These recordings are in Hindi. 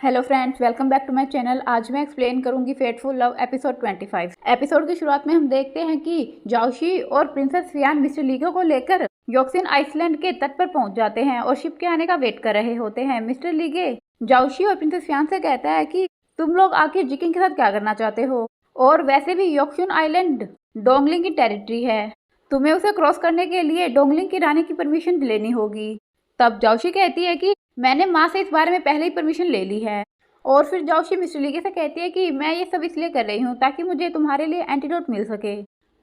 Hello friends, welcome back to my channel. आज मैं एक्सप्लेन करूंगी फेटफुल लव एपिसोड 25। एपिसोड की शुरुआत में हम देखते हैं कि जाओशी और प्रिंसेस फियान मिस्टर लीगो को लेकर योक्सिन आइसलैंड के तट पर पहुंच जाते हैं और शिप के आने का वेट कर रहे होते हैं। मिस्टर लीगे जाओशी और प्रिंसेस फियान से कहता है कि तुम लोग आखिर जिकिंग के साथ क्या करना चाहते हो, और वैसे भी योक्सिन आइलैंड डोंगलिंग की टेरिटरी है, तुम्हें उसे क्रॉस करने के लिए डोंगलिंग की रानी की परमिशन लेनी होगी। तब जाओशी कहती है कि मैंने माँ से इस बारे में पहले ही परमिशन ले ली है। और फिर जाओशी मिस्टर लीगे से कहती है कि मैं ये सब इसलिए कर रही हूँ ताकि मुझे तुम्हारे लिए एंटीडोट मिल सके।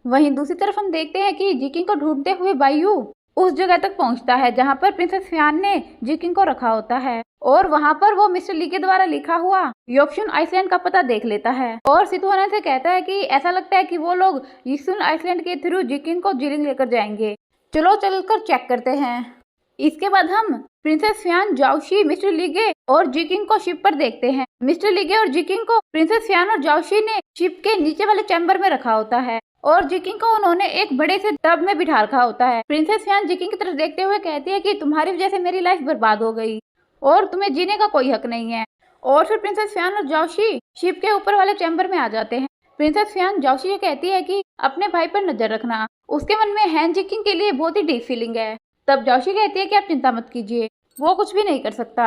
वहीं दूसरी तरफ हम देखते हैं कि जिकिंग को ढूंढते हुए बायू उस जगह तक पहुंचता है जहां पर प्रिंसेस फियान ने जिकिंग को रखा होता है, और वहां पर वो मिस्टर लीगे द्वारा लिखा हुआ योक्सुन आइसलैंड का पता देख लेता है और सितुहाना से कहता है कि ऐसा लगता है कि वो लोग योक्सुन आइसलैंड के थ्रू जिकिंग को जिलिंग लेकर जाएंगे, चलो चलकर चेक करते हैं। इसके बाद हम प्रिंसेस फियान, जाओशी, मिस्टर लीगे और जिकिंग को शिप पर देखते हैं। मिस्टर लीगे और जिकिंग को प्रिंसेस फियान और जाओशी ने शिप के नीचे वाले चैम्बर में रखा होता है और जिकिंग को उन्होंने एक बड़े से टब में बिठा रखा होता है। प्रिंसेस फियान जिकिंग की तरफ देखते हुए कहती है कि तुम्हारी वजह से मेरी लाइफ बर्बाद हो गई और तुम्हें जीने का कोई हक नहीं है। और फिर प्रिंसेस फियान और जाओशी शिप के ऊपर वाले चैम्बर में आ जाते हैं। प्रिंसेस फियान जाओशी से कहती है कि अपने भाई पर नजर रखना, उसके मन में हैन जिकिंग के लिए बहुत ही डीप फीलिंग है। तब जाओशी कहती है कि आप चिंता मत कीजिए, वो कुछ भी नहीं कर सकता।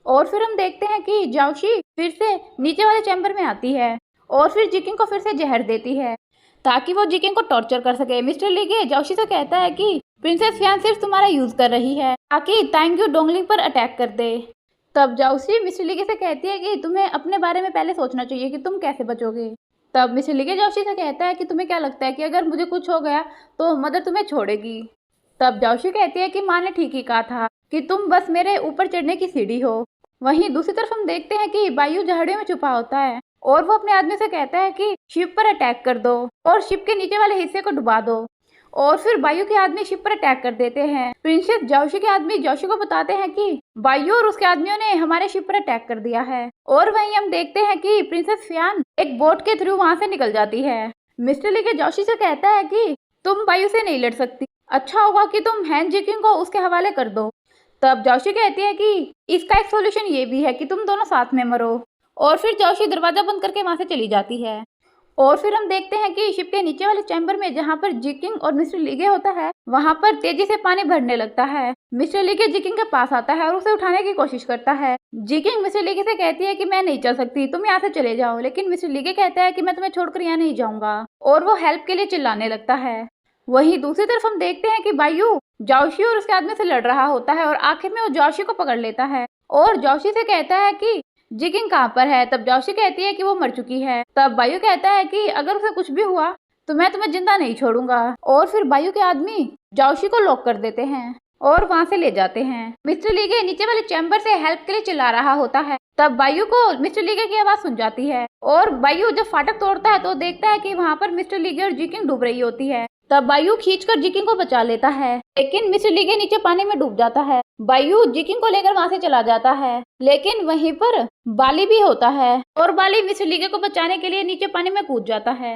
और फिर हम देखते हैं कि जाओशी फिर से नीचे वाले चैम्बर में आती है और फिर जिकिंग को फिर से जहर देती है ताकि वो जिकिंग को टॉर्चर कर सके। मिस्टर लीगे जाओशी से कहता है कि प्रिंसेस फियान सिर्फ तुम्हारा यूज कर रही है ताकि तांग्यू डोंगलिंग पर अटैक कर दे। तब जाओशी मिस्टर लीगे से कहती है कि तुम्हें अपने बारे में पहले सोचना चाहिए कि तुम कैसे बचोगे। तब मिस्टर लीगे जाओशी से कहता है कि तुम्हें क्या लगता है कि अगर मुझे कुछ हो गया तो मदर तुम्हें छोड़ेगी। तब जाओशी कहती है कि माँ ने ठीक ही कहा था कि तुम बस मेरे ऊपर चढ़ने की सीढ़ी हो। वहीं दूसरी तरफ हम देखते हैं कि बायू झाड़ियों में छुपा होता है और वो अपने आदमी से कहता है कि शिप पर अटैक कर दो और शिप के नीचे वाले हिस्से को डुबा दो। और फिर बायू के आदमी शिप पर अटैक कर देते हैं। प्रिंसेस जाओशी के आदमी जाओशी को बताते हैं कि बायू और उसके आदमियों ने हमारे शिप पर अटैक कर दिया है। और वहीं हम देखते हैं कि प्रिंसेस फियान एक बोट के थ्रू वहां से निकल जाती है। मिस्टर लीगे जाओशी से कहता है कि तुम बायू से नहीं लड़ सकती, अच्छा होगा कि तुम हैन जिकिंग को उसके हवाले कर दो। तब जाओशी कहती है कि इसका एक सोल्यूशन ये भी है कि तुम दोनों साथ में मरो। और फिर जाओशी दरवाजा बंद करके वहां से चली जाती है। और फिर हम देखते हैं कि शिप के नीचे वाले चैम्बर में जहां पर जिकिंग और मिस्टर लीगे होता है वहां पर तेजी से पानी भरने लगता है। मिस्टर लीगे जिकिंग के पास आता है और उसे उठाने की कोशिश करता है। जिकिंग मिस्टर लीगे से कहती है कि मैं नहीं चल सकती, तुम यहाँ से चले जाओ, लेकिन मिस्टर लीगे कहता है कि मैं तुम्हें छोड़कर यहाँ नहीं जाऊंगा और वो हेल्प के लिए चिल्लाने लगता है। वहीं दूसरी तरफ हम देखते हैं कि बायू जाओशी और उसके आदमी से लड़ रहा होता है और आखिर में वो जाओशी को पकड़ लेता है और जाओशी से कहता है कि जिकिंग कहाँ पर है। तब जाओशी कहती है कि वो मर चुकी है। तब बायू कहता है कि अगर उसे कुछ भी हुआ तो मैं तुम्हें जिंदा नहीं छोड़ूंगा। और फिर बायू के आदमी जाओशी को लॉक कर देते हैं और वहां से ले जाते हैं। मिस्टर लीगे नीचे वाले चैम्बर से हेल्प के लिए चिल्ला रहा होता है। तब बायू को मिस्टर लीगे की आवाज सुन जाती है और बायू जब फाटक तोड़ता है तो देखता है कि वहां पर मिस्टर लीगे और जिकिंग डूब रही होती है। तब बायू खींचकर जिकिंग को बचा लेता है, लेकिन मिस्टर लीगे नीचे पानी में डूब जाता है। बायू जिकिंग को लेकर वहां से चला जाता है, लेकिन वहीं पर बाली भी होता है और बाली मिस्टर लीगे को बचाने के लिए नीचे पानी में कूद जाता है।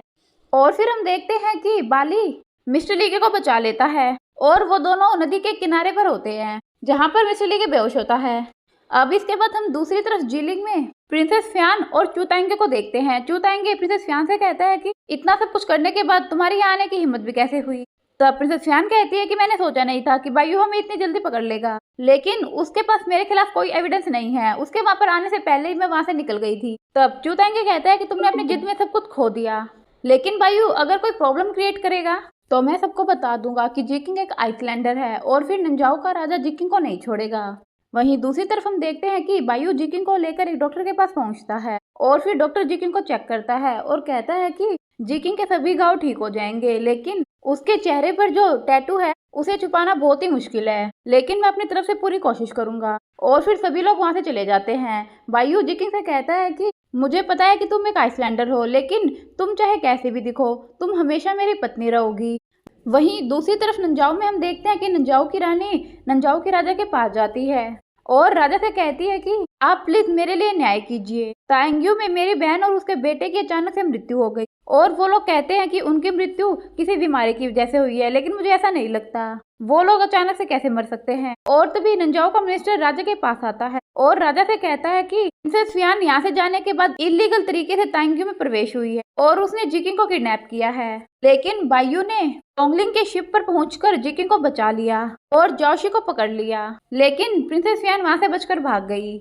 और फिर हम देखते हैं कि बाली मिस्टर लीगे को बचा लेता है और वो दोनों नदी के किनारे पर होते हैं जहां पर मिस्टर लीगे बेहोश होता है। अब इसके बाद हम दूसरी तरफ जिलिंग में प्रिंसेस फियान और चूतांगे को देखते हैं। चूतांगे प्रिंसेस फियान से कहता है कि इतना सब कुछ करने के बाद तुम्हारी यहाँ आने की हिम्मत भी कैसे हुई। तब प्रिंसेस फियान कहती है कि मैंने सोचा नहीं था कि बायू हमें इतनी जल्दी पकड़ लेगा, लेकिन उसके पास मेरे खिलाफ कोई एविडेंस नहीं है, उसके वहां पर आने से पहले ही मैं वहां से निकल गई थी। तब चूतांगे कहता है कि तुमने अपनी जिद में सब कुछ खो दिया, लेकिन बायू अगर कोई प्रॉब्लम क्रिएट करेगा तो मैं सबको बता दूंगा कि जिकिंग एक आइसलैंडर है और फिर नंजाओ का राजा जिकिंग को नहीं छोड़ेगा। वहीं दूसरी तरफ हम देखते हैं कि बायू जिकिंग को लेकर एक डॉक्टर के पास पहुंचता है और फिर डॉक्टर जिकिंग को चेक करता है और कहता है कि जिकिंग के सभी घाव ठीक हो जाएंगे, लेकिन उसके चेहरे पर जो टैटू है उसे छुपाना बहुत ही मुश्किल है, लेकिन मैं अपनी तरफ से पूरी कोशिश करूंगा। और फिर सभी लोग वहां से चले जाते हैं। बायू जिकिंग से कहता है कि मुझे पता है कि तुम एक आइसलैंडर हो, लेकिन तुम चाहे कैसे भी दिखो तुम हमेशा मेरी पत्नी रहोगी। वहीं दूसरी तरफ नंजाओ में हम देखते हैं कि नंजाओ की रानी नंजाओ के राजा के पास जाती है और राजा से कहती है कि आप प्लीज मेरे लिए न्याय कीजिए। तांग्यू में मेरी बहन और उसके बेटे की अचानक से मृत्यु हो गई और वो लोग कहते हैं कि उनकी मृत्यु किसी बीमारी की वजह से हुई है, लेकिन मुझे ऐसा नहीं लगता। वो लोग अचानक से कैसे मर सकते हैं। और तभी नंजाओ का मिनिस्टर राजा के पास आता है और राजा से कहता है कि प्रिंसेस फियान यहाँ से जाने के बाद इलीगल तरीके से तांग्यू में प्रवेश हुई है और उसने जिकिंग को किडनैप किया है। लेकिन बायू ने डोंगलिंग के शिप पर पहुंचकर जिकिंग को बचा लिया और जाओशी को पकड़ लिया, लेकिन प्रिंसेस फियान वहां से बचकर भाग गई।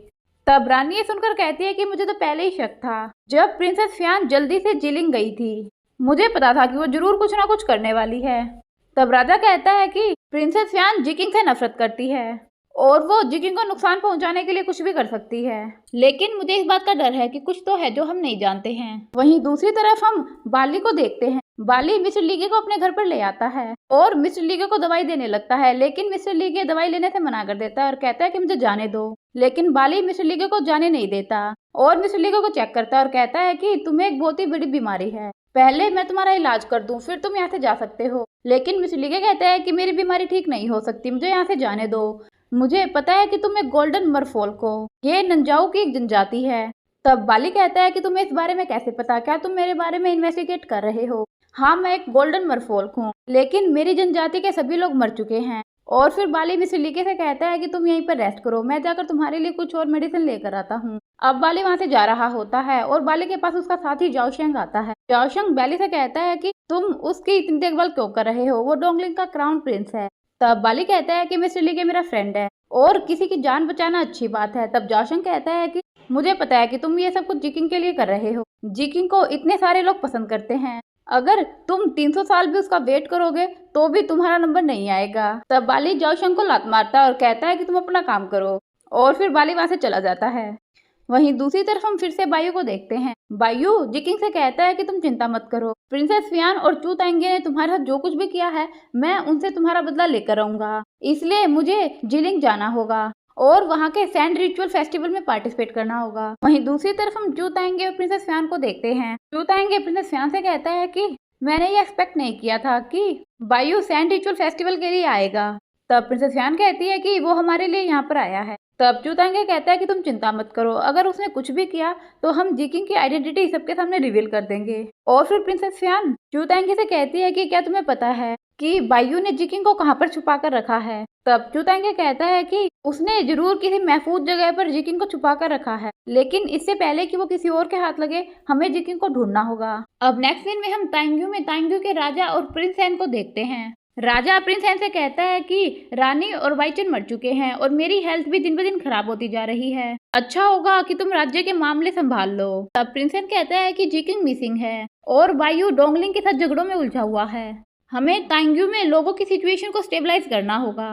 तब रानी ये सुनकर कहती है कि मुझे तो पहले ही शक था। जब प्रिंसेस फियान जल्दी से जिलिंग गई थी, मुझे पता था कि वो जरूर कुछ ना कुछ करने वाली है। तब राजा कहता है कि प्रिंसेस फियान जिकिंग से नफरत करती है और वो जिकिंग को नुकसान पहुंचाने के लिए कुछ भी कर सकती है, लेकिन मुझे इस बात का डर है कि कुछ तो है जो हम नहीं जानते हैं। वहीं दूसरी तरफ हम बाली को देखते हैं। बाली मिस्टर लीगे को अपने घर पर ले आता है और मिस्टर लीगे को दवाई देने लगता है, लेकिन मिस्टर लीगे दवाई लेने से मना कर देता है और कहता है कि मुझे जाने दो। लेकिन बाली मिस्टर लीगे को जाने नहीं देता और मिस्टर लीगे को चेक करता है और कहता है कि तुम्हें एक बहुत ही बड़ी बीमारी है, पहले मैं तुम्हारा इलाज कर दूं, फिर तुम यहाँ से जा सकते हो। लेकिन मिस्टर लीगे कहता है कि मेरी बीमारी ठीक नहीं हो सकती, मुझे यहाँ से जाने दो। मुझे पता है कि तुम एक गोल्डन मरफोल्क हो, ये नंजाओ की एक जनजाति है। तब बाली कहता है कि तुम्हें इस बारे में कैसे पता, क्या तुम मेरे बारे में इन्वेस्टिगेट कर रहे हो? हाँ, मैं एक गोल्डन मरफोल्क हूँ, लेकिन मेरी जनजाति के सभी लोग मर चुके हैं। और फिर बाली मिस्टर लीगे से कहता है कि तुम यहीं पर रेस्ट करो, मैं जाकर तुम्हारे लिए कुछ और मेडिसिन लेकर आता हूँ। अब बाली वहाँ से जा रहा होता है और बाली के पास उसका साथी जाओशेंग आता है। जाओशेंग बाली से कहता है कि तुम उसकी इतनी देखभाल क्यों कर रहे हो, वो डोंगलिंग का क्राउन प्रिंस है। तब बाली कहता है कि मिस्टर लीगे मेरा फ्रेंड है और किसी की जान बचाना अच्छी बात है। तब जाओशेंग कहता है कि मुझे पता है कि तुम ये सब कुछ जिकिंग के लिए कर रहे हो, जिकिंग को इतने सारे लोग पसंद करते हैं, अगर तुम 300 साल भी उसका वेट करोगे तो भी तुम्हारा नंबर नहीं आएगा। तब बाली जाओशेंग को लात मारता है और कहता है कि तुम अपना काम करो, और फिर बाली वहां से चला जाता है। वहीं दूसरी तरफ हम फिर से बायू को देखते हैं। बायू जिकिंग से कहता है कि तुम चिंता मत करो, प्रिंसेस फियान और चू तांगे ने तुम्हारे साथ जो कुछ भी किया है, मैं उनसे तुम्हारा बदला लेकर आऊंगा, इसलिए मुझे जिलिंग जाना होगा और वहाँ के सैंड रिचुअल फेस्टिवल में पार्टिसिपेट करना होगा। वहीं दूसरी तरफ हम चू तांगे और प्रिंसेस फियान को देखते हैं। चू तांगे प्रिंसेस फियान से कहता है कि मैंने ये एक्सपेक्ट नहीं किया था कि बायू सैंड रिचुअल फेस्टिवल के लिए आएगा। तब प्रिंसेस फियान कहती है कि वो हमारे लिए यहाँ पर आया है। तब चू तांगे कहता है कि तुम चिंता मत करो, अगर उसने कुछ भी किया तो हम जिकिंग की आइडेंटिटी सबके सामने रिवील कर देंगे। और फिर प्रिंसेस फियान चू तांगे से कहती है कि क्या तुम्हें पता है कि बायू ने जिकिंग को कहाँ पर छुपा कर रखा है? तब चू तांगे कहता है कि उसने जरूर किसी महफूज जगह पर जिकिंग को छुपा कर रखा है, लेकिन इससे पहले कि वो किसी और के हाथ लगे हमें जिकिंग को ढूंढना होगा। अब नेक्स्ट सीन में हम तांग्यू के राजा और प्रिंस हैन को देखते हैं। राजा प्रिंस हैन से कहता है कि रानी और वाइचन मर चुके हैं और मेरी हेल्थ भी दिन ब दिन खराब होती जा रही है, अच्छा होगा कि तुम राज्य के मामले संभाल लो। तब प्रिंस हैन कहता है कि जिकिंग मिसिंग है और बायू डोंगलिंग के साथ झगड़ों में उलझा हुआ है, हमें तांग्यू में लोगों की सिचुएशन को स्टेबलाइज करना होगा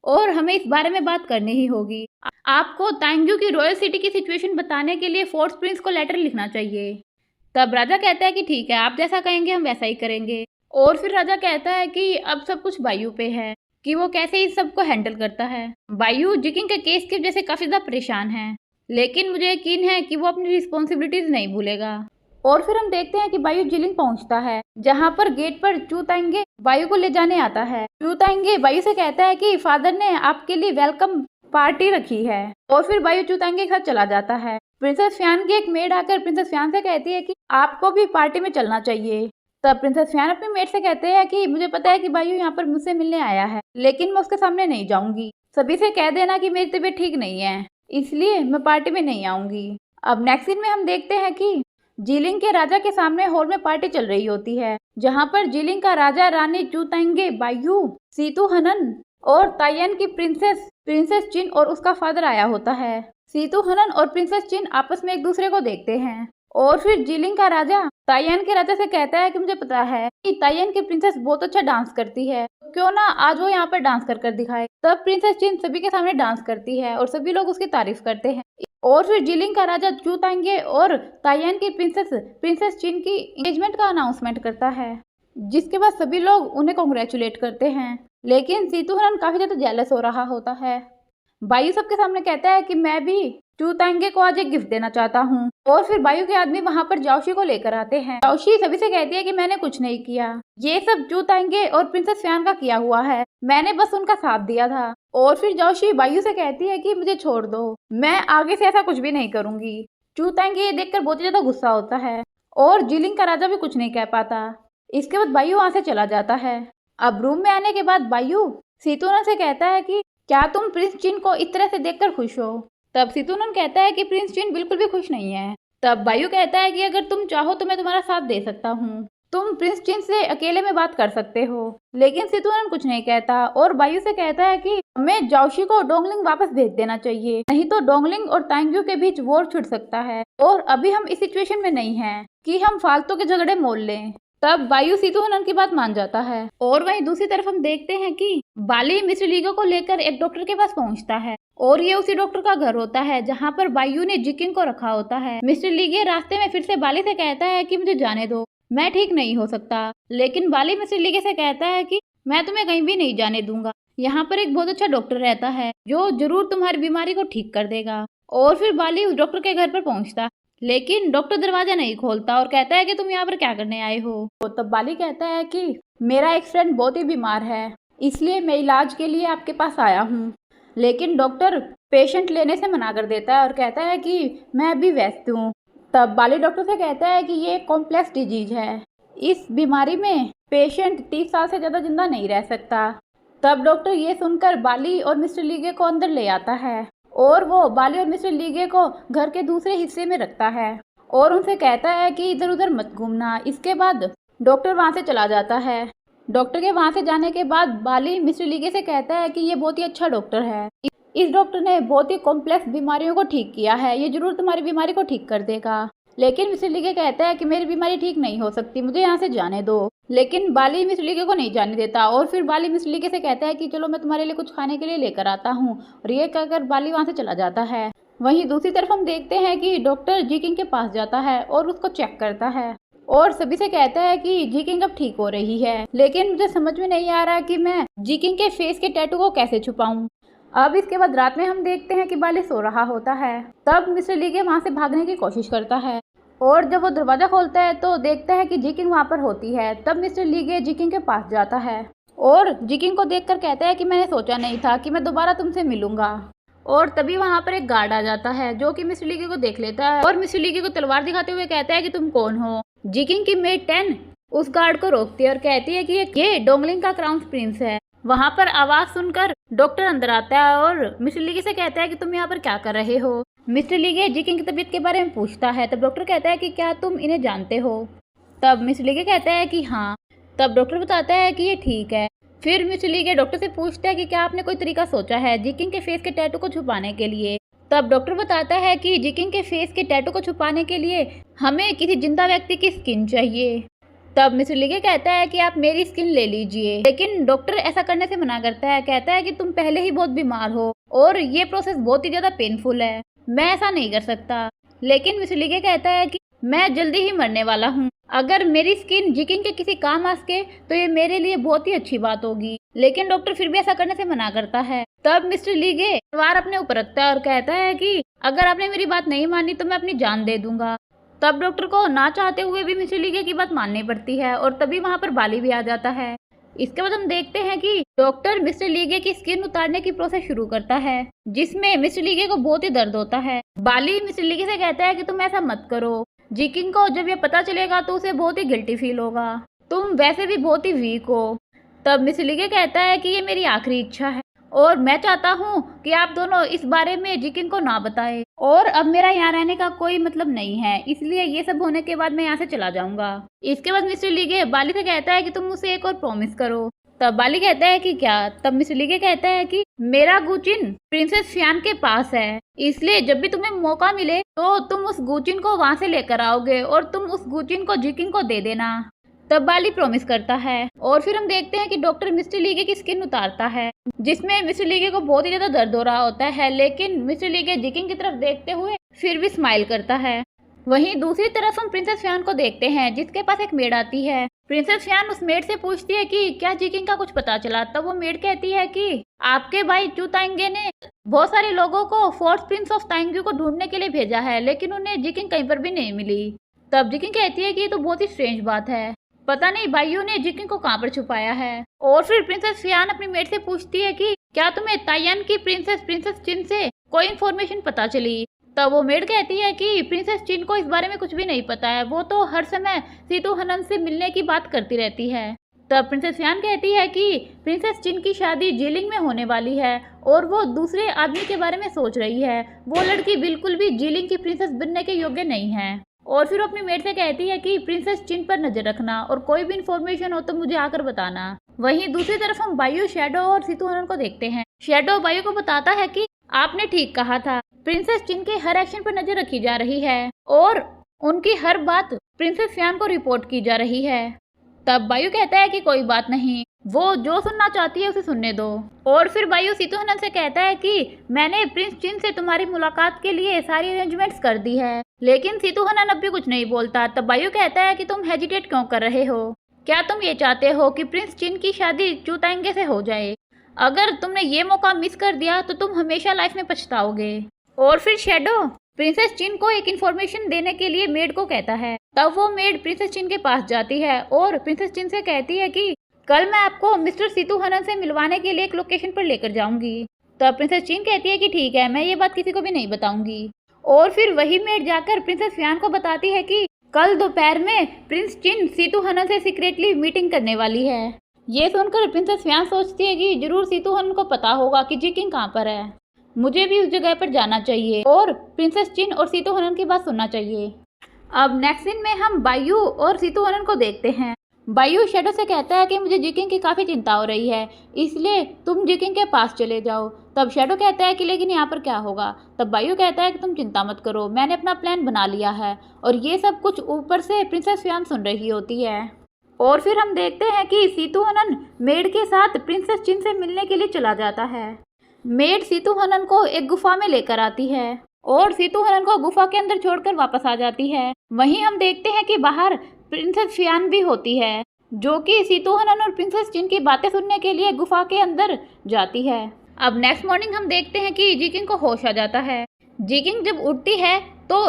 और हमें इस बारे में बात करनी ही होगी। आपको तांग्यू की रॉयल सिटी की सिचुएशन बताने के लिए फोर्स प्रिंस को लेटर लिखना चाहिए। तब राजा कहता है कि ठीक है, आप जैसा कहेंगे हम वैसा ही करेंगे। और फिर राजा कहता है कि अब सब कुछ बायू पे है कि वो कैसे इस सब को हैंडल करता है। बायू जिकिंग के केस की वजह से काफी ज्यादा परेशान है, लेकिन मुझे यकीन है कि वो अपनी रिस्पॉन्सिबिलिटीज नहीं भूलेगा। और फिर हम देखते हैं कि बायू जिलिंग पहुंचता है, जहां पर गेट पर चू तांगे बायू को ले जाने आता है। चू तांगे बायू से कहता है कि फादर ने आपके लिए वेलकम पार्टी रखी है, और फिर बायू चू तांगे के साथ चला जाता है। प्रिंसेस फियान की एक मेड आकर प्रिंसेस फियान से कहती है कि आपको भी पार्टी में चलना चाहिए। तब प्रिंसेस फियान अपनी मेड से कहते हैं कि मुझे पता है कि बायू यहाँ पर मुझसे मिलने आया है, लेकिन मैं उसके सामने नहीं जाऊंगी, सभी से कह देना कि मेरी तबीयत ठीक नहीं है, इसलिए मैं पार्टी में नहीं आऊंगी। अब नेक्स्ट सीन में हम देखते हैं कि जिलिंग के राजा के सामने हॉल में पार्टी चल रही होती है, जहाँ पर जिलिंग का राजा, रानी चू तांगे, बायू, सीतू हनन और तायन की प्रिंसेस चिन और उसका फादर आया होता है। सीतू हनन और प्रिंसेस चिन आपस में एक दूसरे को देखते हैं और फिर जिलिंग का राजा तायन के राजा से कहता है कि मुझे पता है कि तायन की प्रिंसेस बहुत अच्छा डांस करती है, क्यों ना आज वो यहाँ पर डांस कर दिखाए। तब प्रिंसेस चिन सभी के सामने डांस करती है और सभी लोग उसकी तारीफ करते हैं। और फिर जिलिंग का राजा चू तांगे और तायन की प्रिंसेस चिन की एंगेजमेंट का अनाउंसमेंट करता है, जिसके बाद सभी लोग उन्हें कॉन्ग्रेचुलेट करते हैं। लेकिन सीतू हनन काफी ज्यादा जेलस हो रहा होता है। बायू सबके सामने कहता है कि मैं भी चू तांगे को आज एक गिफ्ट देना चाहता हूँ। और फिर बायू के आदमी वहाँ पर जाओशी को लेकर आते हैं। जाओशी सभी से कहती है कि मैंने कुछ नहीं किया, ये सब चू तांगे और प्रिंसेस फियान का किया हुआ है, मैंने बस उनका साथ दिया था। और फिर जाओशी बायू से कहती है कि मुझे छोड़ दो, मैं आगे से ऐसा कुछ भी नहीं करूंगी। चू तांगे ये देखकर बहुत ही ज्यादा गुस्सा होता है और जिलिंग का राजा भी कुछ नहीं कह पाता। इसके बाद बायू वहाँ से चला जाता है। अब रूम में आने के बाद बायू सितुनन से कहता है कि क्या तुम प्रिंस चिन को इस तरह से देखकर खुश हो? तब सितुनन कहता है कि प्रिंस चिन बिल्कुल भी खुश नहीं है। तब बायू कहता है कि अगर तुम चाहो तो मैं तुम्हारा साथ दे सकता हूँ, तुम प्रिंस चिन से अकेले में बात कर सकते हो। लेकिन सितुनन कुछ नहीं कहता और बायू से कहता है कि हमें जाओशी को डोंगलिंग वापस भेज देना चाहिए, नहीं तो डोंगलिंग और तांग्यू के बीच वॉर छिड़ सकता है और अभी हम इस सिचुएशन में नहीं हैं कि हम फालतू के झगड़े मोल लें। तब बायू सितुनन की बात मान जाता है। और वहीं दूसरी तरफ हम देखते हैं कि बाली मिस्टर लीगो को लेकर एक डॉक्टर के पास पहुंचता है और ये उसी डॉक्टर का घर होता है जहां पर बायू ने जिकिंग को रखा होता है। मिस्टर लीगे रास्ते में फिर से बाली से कहता है कि मुझे जाने दो, मैं ठीक नहीं हो सकता। लेकिन बाली मिस्टर लीगे से कहता है कि मैं तुम्हें कहीं भी नहीं जाने दूंगा, यहाँ पर एक बहुत अच्छा डॉक्टर रहता है जो जरूर तुम्हारी बीमारी को ठीक कर देगा। और फिर बाली उस डॉक्टर के घर पर पहुंचता, लेकिन डॉक्टर दरवाजा नहीं खोलता और कहता है कि तुम यहाँ पर क्या करने आए हो? तब बाली कहता है कि मेरा एक फ्रेंड बहुत ही बीमार है, इसलिए मैं इलाज के लिए आपके पास आया हूँ। लेकिन डॉक्टर पेशेंट लेने से मना कर देता है और कहता है कि मैं अभी व्यस्त हूँ। तब बाली डॉक्टर से कहता है कि ये कॉम्प्लेक्स डिजीज है, इस बीमारी में पेशेंट 30 साल से ज़्यादा जिंदा नहीं रह सकता। तब डॉक्टर ये सुनकर बाली और मिस्टर लीगे को अंदर ले आता है और वो बाली और मिस्टर लीगे को घर के दूसरे हिस्से में रखता है और उनसे कहता है कि इधर उधर मत घूमना। इसके बाद डॉक्टर वहाँ से चला जाता है। डॉक्टर के वहाँ से जाने के बाद बाली मिस्टर लीगे से कहता है कि ये बहुत ही अच्छा डॉक्टर है, इस डॉक्टर ने बहुत ही कॉम्प्लेक्स बीमारियों को ठीक किया है, ये जरूर तुम्हारी बीमारी को ठीक कर देगा। लेकिन मिस्टर लीगे कहता है कि मेरी बीमारी ठीक नहीं हो सकती, मुझे यहाँ से जाने दो। लेकिन बाली मिस्टर लीगे को नहीं जाने देता और फिर बाली मिस्टर लीगे से कहता है कि चलो मैं तुम्हारे लिए कुछ खाने के लिए लेकर आता हूँ, और ये कहकर बाली वहाँ से चला जाता है। वहीं दूसरी तरफ हम देखते हैं कि डॉक्टर जिकिंग के पास जाता है और उसको चेक करता है और सभी से कहता है कि जिकिंग अब ठीक हो रही है, लेकिन मुझे समझ में नहीं आ रहा कि मैं जिकिंग के फेस के टैटू को कैसे छुपाऊं। अब इसके बाद रात में हम देखते हैं कि बाली सो रहा होता है। तब मिस्टर लीगे वहाँ से भागने की कोशिश करता है और जब वो दरवाजा खोलता है तो देखता है कि जिकिंग वहाँ पर होती है। तब मिस्टर लीगे जिकिंग के पास जाता है और जिकिंग को देखकर कहता है कि मैंने सोचा नहीं था कि मैं दोबारा तुमसे मिलूंगा। और तभी वहाँ पर एक गार्ड आ जाता है जो कि मिस्टर लीगे को देख लेता है और मिस्टर लीगे को तलवार दिखाते हुए कहता है कि तुम कौन हो। जिकिंग की मेट 10 उस गार्ड को रोकती है और कहती है कि ये डोंगलिंग का क्राउन प्रिंस है। वहाँ पर आवाज सुनकर डॉक्टर अंदर आता है और मिस्टर लीगे से कहता है कि तुम यहाँ पर क्या कर रहे हो। मिस्टर लीगे जिकिंग की तबीयत के बारे में पूछता है। तब डॉक्टर कहता है कि क्या तुम इन्हें जानते हो? तब मिस्टर लीगे कहता है कि हाँ। तब डॉक्टर बताता है कि ये ठीक है। फिर मिस्टर लीगे डॉक्टर से पूछता है कि क्या आपने कोई तरीका सोचा है जिकिंग के फेस के टैटू को छुपाने के लिए? तब डॉक्टर बताता है कि जिकिंग के फेस के टैटू को छुपाने के लिए हमें किसी जिंदा व्यक्ति की स्किन चाहिए। तब मिस्टर लीगे कहता है कि आप मेरी स्किन ले लीजिए, लेकिन डॉक्टर ऐसा करने से मना करता है। कहता है कि तुम पहले ही बहुत बीमार हो और ये प्रोसेस बहुत ही ज्यादा पेनफुल है, मैं ऐसा नहीं कर सकता। लेकिन मिस्टर लीगे कहता है कि मैं जल्दी ही मरने वाला हूँ, अगर मेरी स्किन जिकिंग के किसी काम आ सके तो ये मेरे लिए बहुत ही अच्छी बात होगी। लेकिन डॉक्टर फिर भी ऐसा करने से मना करता है। तब मिस्टर लीगे तलवार अपने ऊपर रखता है और कहता है कि अगर आपने मेरी बात नहीं मानी तो मैं अपनी जान दे दूंगा। तब डॉक्टर को ना चाहते हुए भी मिस्टर लीगे की बात माननी पड़ती है और तभी वहाँ पर बाली भी आ जाता है। इसके बाद हम देखते हैं कि डॉक्टर मिस्टर लीगे की स्किन उतारने की प्रोसेस शुरू करता है, जिसमें मिस्टर लीगे को बहुत ही दर्द होता है। बाली मिस्टर लीगे से कहता है कि तुम ऐसा मत करो, जिकिंग को जब ये पता चलेगा तो उसे बहुत ही गिल्टी फील होगा, तुम वैसे भी बहुत ही वीक हो। तब मिस्टर लीगे कहता है कि ये मेरी आखिरी इच्छा है और मैं चाहता हूँ कि आप दोनों इस बारे में जिकिंग को ना बताएं, और अब मेरा यहाँ रहने का कोई मतलब नहीं है, इसलिए ये सब होने के बाद मैं यहाँ से चला जाऊंगा। इसके बाद मिस्टर लीगे बाली से कहता है कि तुम मुझसे एक और प्रॉमिस करो। तब बाली कहता है कि क्या? तब मिस्टर लीगे कहता है कि मेरा गुचिन प्रिंसेस फियान के पास है, इसलिए जब भी तुम्हें मौका मिले तो तुम उस गुचिन को वहां से लेकर आओगे और तुम उस गुचिन को जिकिंग को दे देना। तब बाली प्रॉमिस करता है और फिर हम देखते हैं कि डॉक्टर मिस्टर लीगे की स्किन उतारता है, जिसमें मिस्टर लीगे को बहुत ही ज्यादा दर्द हो रहा होता है, लेकिन मिस्टर लीगे जिकिंग की तरफ देखते हुए फिर भी स्माइल करता है। वहीं दूसरी तरफ हम प्रिंसेस फियान को देखते हैं, जिसके पास एक मेड आती है। प्रिंसेस फियान उस मेड से पूछती है कि क्या जिकिंग का कुछ पता चला? तब वो मेड कहती है कि आपके भाई चू तांगे ने बहुत सारे लोगों को फोर्थ प्रिंस ऑफ तांग्यू को ढूंढने के लिए भेजा है, लेकिन उन्हें जिकिंग कहीं पर भी नहीं मिली। तब जिकिंग कहती है कि ये तो बहुत ही स्ट्रेंज बात है, पता नहीं भाइयों ने जिकिंग को कहाँ पर छुपाया है। और फिर प्रिंसेस फियान अपनी मेड से पूछती है कि क्या तुम्हें ताइयान की प्रिंसेस चिन से कोई इन्फॉर्मेशन पता चली? तब वो मेड कहती है कि प्रिंसेस चिन को इस बारे में कुछ भी नहीं पता है, वो तो हर समय सीतू हनन से मिलने की बात करती रहती है। तब प्रिंसेस फियान कहती है कि प्रिंसेस चिन की शादी जीलिंग में होने वाली है और वो दूसरे आदमी के बारे में सोच रही है। वो लड़की बिल्कुल भी जीलिंग की प्रिंसेस बनने के योग्य नहीं है। और फिर अपनी मेड से कहती है कि प्रिंसेस चिन पर नजर रखना और कोई भी इन्फॉर्मेशन हो तो मुझे आकर बताना। वहीं दूसरी तरफ हम बायू, शैडो और सीतू हनन को देखते हैं। शैडो बायू को बताता है कि आपने ठीक कहा था, प्रिंसेस चिन के हर एक्शन पर नजर रखी जा रही है और उनकी हर बात प्रिंसेस फियान को रिपोर्ट की जा रही है। तब बायू कहता है कि कोई बात नहीं, वो जो सुनना चाहती है उसे सुनने दो। और फिर बायू सीतू हनन से कहता है कि मैंने प्रिंस चिन से तुम्हारी मुलाकात के लिए सारी अरेंजमेंट्स कर दी है। लेकिन सीतू हनन अब भी कुछ नहीं बोलता। तब बायू कहता है कि तुम हेजिटेट क्यों कर रहे हो? क्या तुम ये चाहते हो कि प्रिंस चिन की शादी चूताएंगे से हो जाए? अगर तुमने ये मौका मिस कर दिया तो तुम हमेशा लाइफ में पछताओगे। और फिर शैडो प्रिंसेस चिन को एक इन्फॉर्मेशन देने के लिए मेड को कहता है। तब वो मेड प्रिंसेस चिन के पास जाती है और प्रिंसेस चिन से कहती है कि कल मैं आपको मिस्टर सीतू हनन से मिलवाने के लिए एक लोकेशन पर लेकर जाऊंगी। तब प्रिंसेस चिन कहती है कि ठीक है, मैं ये बात किसी को भी नहीं बताऊंगी। और फिर वही मेड जाकर प्रिंसेस फियान को बताती है कि कल दोपहर में प्रिंस चिन सीतू हनन से सीक्रेटली मीटिंग करने वाली है। ये सुनकर प्रिंसेस फियान सोचती है कि जरूर सीतू हनन को पता होगा कि जी किंग कहाँ पर है, मुझे भी उस जगह पर जाना चाहिए और प्रिंसेस चिन और सीतू हनन की बात सुनना चाहिए। अब नेक्स्ट सीन में हम बायू और सीतू हनन को देखते हैं। बायू शैडो से कहता है कि मुझे जी किंग की काफ़ी चिंता हो रही है, इसलिए तुम जी किंग के पास चले जाओ। तब शैडो कहता है कि लेकिन यहाँ पर क्या होगा? तब बायू कहता है कि तुम चिंता मत करो, मैंने अपना प्लान बना लिया है। और ये सब कुछ ऊपर से प्रिंसेस फियान सुन रही होती है। और फिर हम देखते हैं कि सीतू हनन मेड के साथ प्रिंसेस चिन से मिलने के लिए चला जाता है। मेड सीतू हनन को एक गुफा में लेकर आती है और सीतू हनन को गुफा के अंदर छोड़कर वापस आ जाती है। वहीं हम देखते हैं कि बाहर प्रिंसेस फियान भी होती है, जो कि सीतू हनन और प्रिंसेस चिन की बातें सुनने के लिए गुफा के अंदर जाती है। अब नेक्स्ट मॉर्निंग हम देखते हैं कि जी किंग को होश आ जाता है। जी किंग जब उठती है तो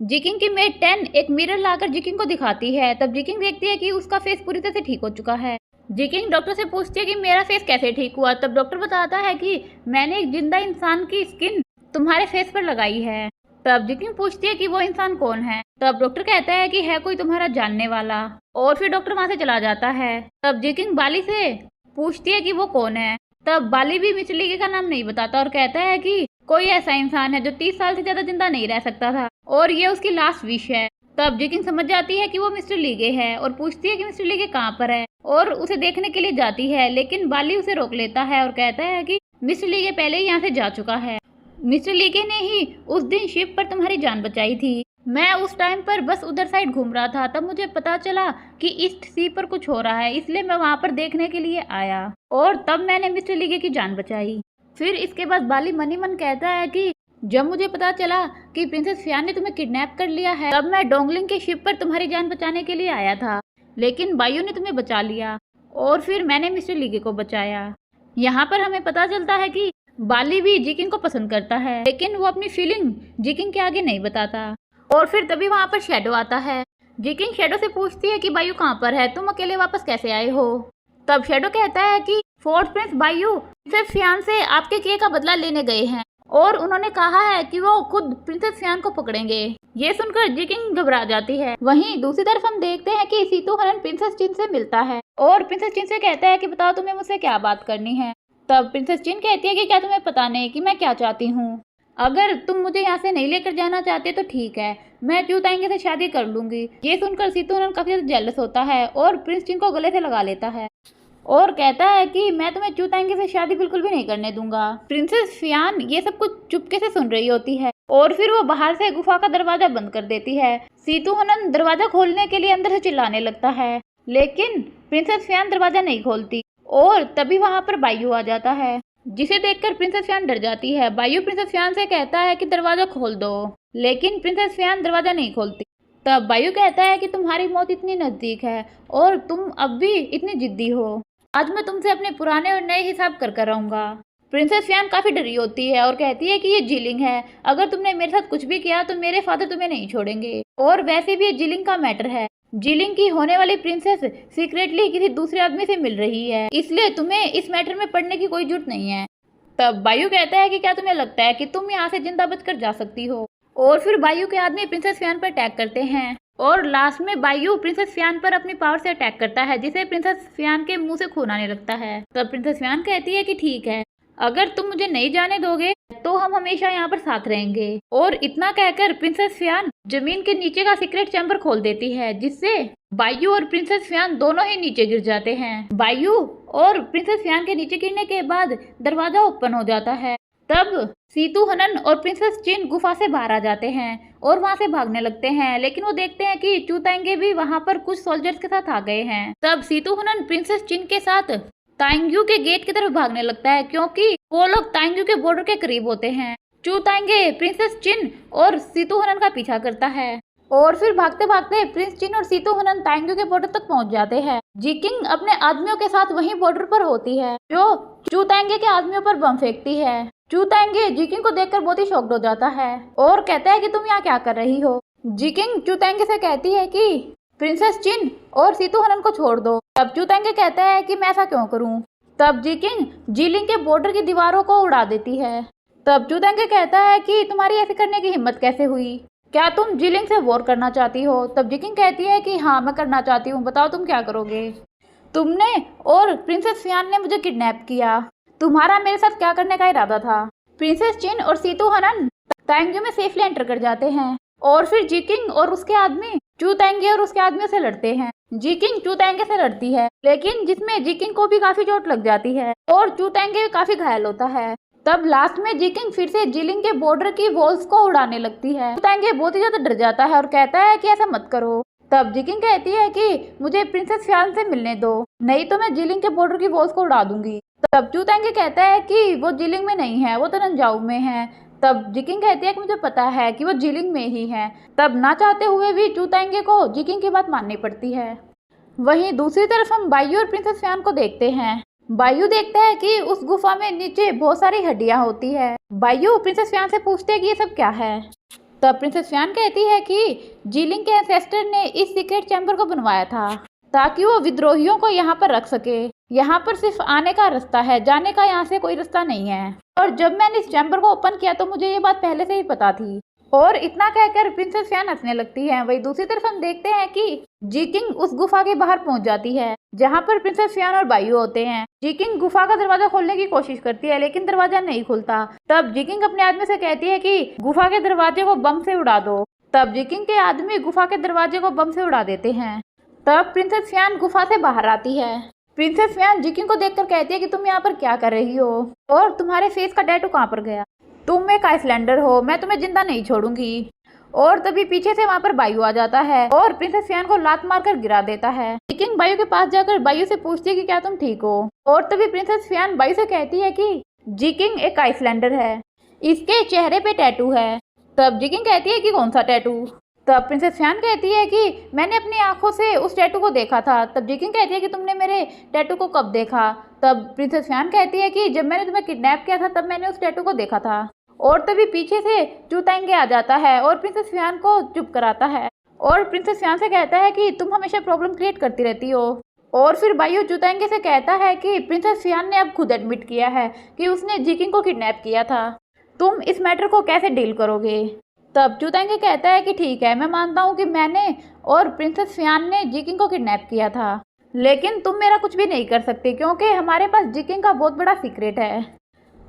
जी किंग की मेड 10 एक मिरर लाकर जी किंग को दिखाती है। तब जी किंग देखती है कि उसका फेस पूरी तरह से ठीक हो चुका है। जी किंग डॉक्टर से पूछती है कि मेरा फेस कैसे ठीक हुआ? तब डॉक्टर बताता है कि मैंने एक जिंदा इंसान की स्किन तुम्हारे फेस पर लगाई है। तब जी किंग पूछती है कि वो इंसान कौन है? तब डॉक्टर कहता है कि है कोई तुम्हारा जानने वाला। और फिर डॉक्टर वहां से चला जाता है। तब जी किंग बाली से पूछती है कि वो कौन है? तब बाली भी मिस्टर लीगे का नाम नहीं बताता और कहता है कि कोई ऐसा इंसान है जो 30 साल से ज्यादा जिंदा नहीं रह सकता था और ये उसकी लास्ट विश है। तब जी किंग समझ जाती है कि वो मिस्टर लीगे है और पूछती है कि मिस्टर लीगे कहाँ पर है और उसे देखने के लिए जाती है। लेकिन बाली उसे रोक लेता है और कहता है कि मिस्टर लीगे पहले ही यहाँ से जा चुका है। मिस्टर लीगे ने ही उस दिन शिप पर तुम्हारी जान बचाई थी। मैं उस टाइम पर बस उधर साइड घूम रहा था, तब मुझे पता चला कि ईस्ट सी पर कुछ हो रहा है, इसलिए मैं वहाँ पर देखने के लिए आया और तब मैंने मिस्टर लीगे की जान बचाई। फिर इसके बाद बाली मन ही मन कहता है कि जब मुझे पता चला कि प्रिंसेस फियान ने तुम्हें किडनैप कर लिया है, तब मैं डोंगलिंग के शिप पर तुम्हारी जान बचाने के लिए आया था, लेकिन बायू ने तुम्हें बचा लिया और फिर मैंने मिस्टर लीगे को बचाया। यहाँ पर हमें पता चलता है कि बाली भी जी किंग को पसंद करता है, लेकिन वो अपनी फीलिंग जी किंग के आगे नहीं बताता। और फिर तभी वहाँ पर शैडो आता है। जी किंग शैडो से पूछती है कि बायू कहाँ पर है, तुम अकेले वापस कैसे आए हो? तब शैडो कहता है कि फोर्थ प्रिंस बायू प्रिंसेस फियान से आपके किए का बदला लेने गए हैं और उन्होंने कहा है कि वो खुद प्रिंसेस फियान को पकड़ेंगे। ये सुनकर जी किंग घबरा जाती है। वहीं दूसरी तरफ हम देखते हैं कि सीतू हनन प्रिंसेस चिन से मिलता है और प्रिंसेस चिन से कहता है कि बताओ तुम्हें मुझसे क्या बात करनी है। तब प्रिंसेस चिन कहती है कि क्या तुम्हें पता नहीं कि मैं क्या चाहती हूँ? अगर तुम मुझे यहाँ से नहीं लेकर जाना चाहते तो ठीक है, मैं चूताएंगे से शादी कर लूंगी। ये सुनकर सीतू हनन काफी ज्यादा जेलस होता है और प्रिंस चिन को गले से लगा लेता है और कहता है कि मैं तुम्हें चूताएंगे से शादी बिल्कुल भी नहीं करने दूंगा। प्रिंसेस फियान ये सब कुछ चुपके से सुन रही होती है और फिर वो बाहर से गुफा का दरवाजा बंद कर देती है। सीतू हनन दरवाजा खोलने के लिए अंदर से चिल्लाने लगता है, लेकिन प्रिंसेस फियान दरवाजा नहीं खोलती और तभी वहाँ पर बायू आ जाता है, जिसे देखकर प्रिंसेस फियान डर जाती है। बायू प्रिंसेस फियान से कहता है कि दरवाजा खोल दो, लेकिन प्रिंसेस फियान दरवाजा नहीं खोलती। तब बायू कहता है कि तुम्हारी मौत इतनी नजदीक है और तुम अब भी इतनी जिद्दी हो, आज मैं तुमसे अपने पुराने और नए हिसाब कर रहूंगा। प्रिंसेस फियान काफी डरी होती है और कहती है कि ये जीलिंग है, अगर तुमने मेरे साथ कुछ भी किया तो मेरे फादर तुम्हें नहीं छोड़ेंगे और वैसे भी ये जीलिंग का मैटर है। जीलिंग की होने वाली प्रिंसेस सीक्रेटली किसी दूसरे आदमी से मिल रही है, इसलिए तुम्हें इस मैटर में पड़ने की कोई जरूरत नहीं है। तब बायू कहता है कि क्या तुम्हें लगता है कि तुम यहाँ से जिंदा बचकर जा सकती हो? और फिर बायू के आदमी प्रिंसेस फियान पर अटैक करते हैं और लास्ट में बायू प्रिंसेस फियान पर अपनी पावर से अटैक करता है, जिसे प्रिंसेस फियान के मुंह से खून आने लगता है। तब प्रिंसेस फियान कहती है कि ठीक है, अगर तुम मुझे नहीं जाने दोगे तो हम हमेशा यहाँ पर साथ रहेंगे। और इतना कहकर प्रिंसेस फियान जमीन के नीचे का सीक्रेट चैम्बर खोल देती है, जिससे बायू और प्रिंसेस फियान दोनों ही नीचे गिर जाते हैं। बायू और प्रिंसेस फियान के नीचे गिरने के बाद दरवाजा ओपन हो जाता है। तब सीतू हनन और प्रिंसेस चिन गुफा से बाहर आ जाते हैं और वहां से भागने लगते हैं, लेकिन वो देखते हैं कि चूताएंगे भी वहां पर कुछ सोल्जर्स के साथ आ गए हैं। तब सीतू हनन प्रिंसेस चिन के साथ ताइंग्यू के गेट की तरफ भागने लगता है, क्योंकि वो लोग ताइंग्यू के बॉर्डर के करीब होते हैं। चूताएंगे प्रिंसेस चिन और सीतू हनन का पीछा करता है और फिर भागते भागते प्रिंस चिन और सीतू हनन ताइंग्यू के बॉर्डर तक पहुंच जाते हैं। जीकिंग अपने आदमियों के साथ वहीं बॉर्डर पर होती है, जो चूताएंगे के आदमियों पर बम फेंकती है। चूताएंगे जीकिंग को देखकर बहुत ही शॉक्ड हो जाता है और कहता है कि तुम यहाँ क्या कर रही हो। जीकिंग चूताएंगे से कहती है कि प्रिंसेस चिन और सीतू हनन को छोड़ दो। तब चूताएंगे कहता है कि मैं ऐसा क्यों करूं। तब जीकिंग जीलिंग के बॉर्डर की दीवारों को उड़ा देती है। तब चूताएंगे कहता है कि तुम्हारी ऐसे करने की हिम्मत कैसे हुई, क्या तुम जीलिंग से वॉर करना चाहती हो। तब जीकिंग कहती है कि हाँ मैं करना चाहती हूँ, बताओ तुम क्या करोगे। तुमने और प्रिंसेस फियान ने मुझे किडनैप किया, तुम्हारा मेरे साथ क्या करने का इरादा था। प्रिंसेस चिन और सीतू हनन ताइंग्यू में सेफली एंटर कर जाते हैं और फिर जीकिंग और उसके आदमी चूताएंगे और उसके आदमियों से लड़ते हैं। जीकिंग चूताएंगे से लड़ती है, लेकिन जिसमें जीकिंग को भी काफी चोट लग जाती है और चूताएंगे भी काफी घायल होता है। तब लास्ट में जीकिंग फिर से जीलिंग के बॉर्डर की वॉल्स को उड़ाने लगती है। चूताएंगे बहुत ही ज्यादा डर जाता है और कहता है कि ऐसा मत करो। तब जीकिंग कहती है कि मुझे प्रिंसेस फियान से मिलने दो, नहीं तो मैं जीलिंग के बॉर्डर की वॉल्स को उड़ा दूंगी। तब चूताएंगे कहता है कि वो जीलिंग में नहीं है, वो तो नंजाऊ में है। तब जीकिंग कहती है कि मुझे पता है कि वो जीलिंग में ही है। तब ना चाहते हुए भी चूताएंगे को जीकिंग की बात माननी पड़ती है। वहीं दूसरी तरफ हम बायू और प्रिंसेस फियान को देखते हैं। बायू देखता है कि उस गुफा में नीचे बहुत सारी हड्डियां होती है। बायू प्रिंसेस फियान से पूछते हैं कि ये सब क्या है। तब प्रिंसेस फियान कहती है कि जीलिंग के एंसेस्टर ने इस सीक्रेट चैम्बर को बनवाया था ताकि वो विद्रोहियों को यहाँ पर रख सके। यहाँ पर सिर्फ आने का रास्ता है, जाने का यहाँ से कोई रास्ता नहीं है। और जब मैंने इस चैम्बर को ओपन किया तो मुझे ये बात पहले से ही पता थी। और इतना कहकर प्रिंसेस फियान हंसने लगती है। वही दूसरी तरफ हम देखते हैं कि जीकिंग उस गुफा के बाहर पहुंच जाती है जहाँ पर प्रिंसेस फियान और बायू होते हैं। जीकिंग गुफा का दरवाजा खोलने की कोशिश करती है, लेकिन दरवाजा नहीं खुलता। तब जीकिंग अपने आदमी से कहती है कि गुफा के दरवाजे को बम से उड़ा दो। तब जीकिंग के आदमी गुफा के दरवाजे को बम से उड़ा देते हैं। तब प्रिंसेस फियान गुफा से बाहर आती है। प्रिंसेस फियान जीकिंग को देखकर कहती है कि तुम यहाँ पर क्या कर रही हो और तुम्हारे फेस का टैटू कहाँ पर गया, तुम एक आइसलैंडर हो, मैं तुम्हें जिंदा नहीं छोड़ूंगी। और तभी पीछे से वहाँ पर बायू आ जाता है और प्रिंसेस फियान को लात मारकर गिरा देता है। जीकिंग बायू के पास जाकर बायू से पूछती है कि क्या तुम ठीक हो। और तभी प्रिंसेस फियान बायू से कहती है कि जीकिंग एक आइसलैंडर है, इसके चेहरे पे टैटू है। तब जीकिंग कहती है कि कौन सा टैटू। तब प्रिंसेस फियान कहती है कि मैंने अपनी आंखों से उस टैटू को देखा था। तब जीकिंग कहती है कि तुमने मेरे टैटू को कब देखा। तब प्रिंसेस फियान कहती है कि जब मैंने तुम्हें किडनैप किया था तब मैंने उस टैटू को देखा था। और तभी पीछे से चूताएंगे आ जाता है और प्रिंसेस फियान को चुप कराता है और प्रिंसेस फियान से कहता है कि तुम हमेशा प्रॉब्लम क्रिएट करती रहती हो। और फिर बायू चूताएंगे से कहता है कि प्रिंसेस फियान ने अब खुद एडमिट किया है कि उसने जीकिंग को किडनैप किया था, तुम इस मैटर को कैसे डील करोगे। तब चूताएंगे कहता है कि ठीक है, मैं मानता हूँ कि मैंने और प्रिंसेस फियान ने जीकिंग को किडनैप किया था, लेकिन तुम मेरा कुछ भी नहीं कर सकते क्योंकि हमारे पास जीकिंग का बहुत बड़ा सीक्रेट है।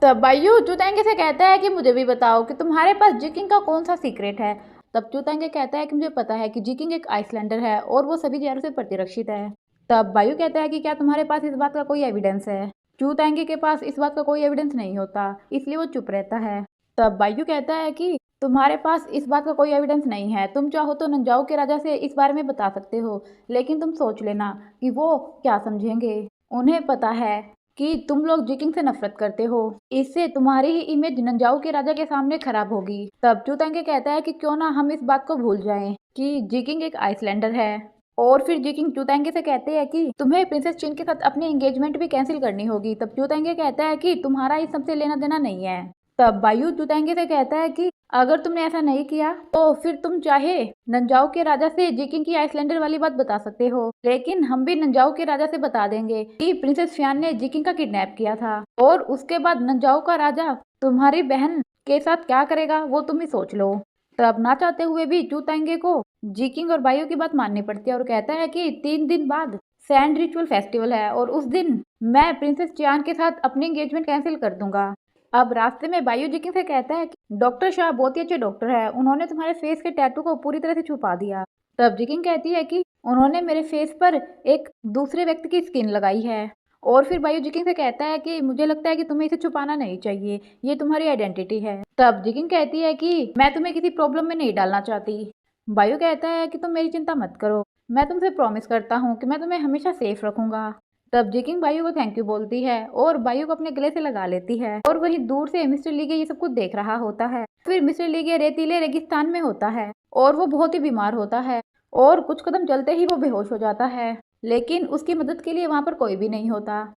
तब बायू चूताएंगे से कहता है कि मुझे भी बताओ कि तुम्हारे पास जीकिंग का कौन सा सीक्रेट है। तब चूताएंगे कहता है कि मुझे पता है कि जीकिंग एक आइसलैंडर है और वो सभी जहरों से प्रतिरक्षित है। तब बायू कहता है कि क्या तुम्हारे पास इस बात का कोई एविडेंस है। चूताएंगे के पास इस बात का कोई एविडेंस नहीं होता, इसलिए वो चुप रहता है। तब बायू कहता है कि तुम्हारे पास इस बात का कोई एविडेंस नहीं है, तुम चाहो तो नंजाओ के राजा से इस बारे में बता सकते हो, लेकिन तुम सोच लेना कि वो क्या समझेंगे। उन्हें पता है कि तुम लोग जीकिंग से नफरत करते हो, इससे तुम्हारी ही इमेज नंजाओ के राजा के सामने खराब होगी। तब चूताएंगे कहता है कि क्यों ना हम इस बात को भूल जाएं कि जीकिंग एक आइसलैंडर है। और फिर जीकिंग चूताएंगे से कहते हैं कि तुम्हें प्रिंसेस चिन के साथ अपनी एंगेजमेंट भी कैंसिल करनी होगी। तब चूताएंगे कहता है कि तुम्हारा इस सबसे लेना देना नहीं है। तब बायू चूताएंगे से कहता है कि अगर तुमने ऐसा नहीं किया तो फिर तुम चाहे नंजाओ के राजा से जीकिंग की आइसलैंडर वाली बात बता सकते हो, लेकिन हम भी नंजाओ के राजा से बता देंगे कि प्रिंसेस फियान ने जीकिंग का किडनैप किया था, और उसके बाद नंजाओ का राजा तुम्हारी बहन के साथ क्या करेगा वो तुम ही सोच लो। तब ना चाहते हुए भी चू तांगे को जिकिंग और बायो की बात माननी पड़ती है और कहता है कि 3 दिन बाद सैंड रिचुअल फेस्टिवल है और उस दिन मैं प्रिंसेस चियान के साथ अपनी एंगेजमेंट कैंसिल कर दूंगा। अब रास्ते में बायो जिकिंग से कहता है कि डॉक्टर शाह बहुत ही अच्छे डॉक्टर है, उन्होंने तुम्हारे फेस के टैटू को पूरी तरह से छुपा दिया। तब जिकिंग कहती है कि उन्होंने मेरे फेस पर एक दूसरे व्यक्ति की स्किन लगाई है। और फिर बायो जिकिंग से कहता है कि मुझे लगता है कि तुम्हें इसे छुपाना नहीं चाहिए, ये तुम्हारी आइडेंटिटी है। तब जिकिंग कहती है कि मैं तुम्हें किसी प्रॉब्लम में नहीं डालना चाहती। बायो कहता है कि तुम मेरी चिंता मत करो, मैं तुमसे प्रॉमिस करता हूँ कि मैं तुम्हें हमेशा सेफ रखूंगा। तब जिकिंग बायो को थैंक यू बोलती है और बायो को अपने गले से लगा लेती है और वहीं दूर से मिस्टर लीगे ये सब कुछ देख रहा होता है। फिर मिस्टर लीगे रेतीले रेगिस्तान में होता है और वो बहुत ही बीमार होता है और कुछ कदम चलते ही वो बेहोश हो जाता है, लेकिन उसकी मदद के लिए वहाँ पर कोई भी नहीं होता।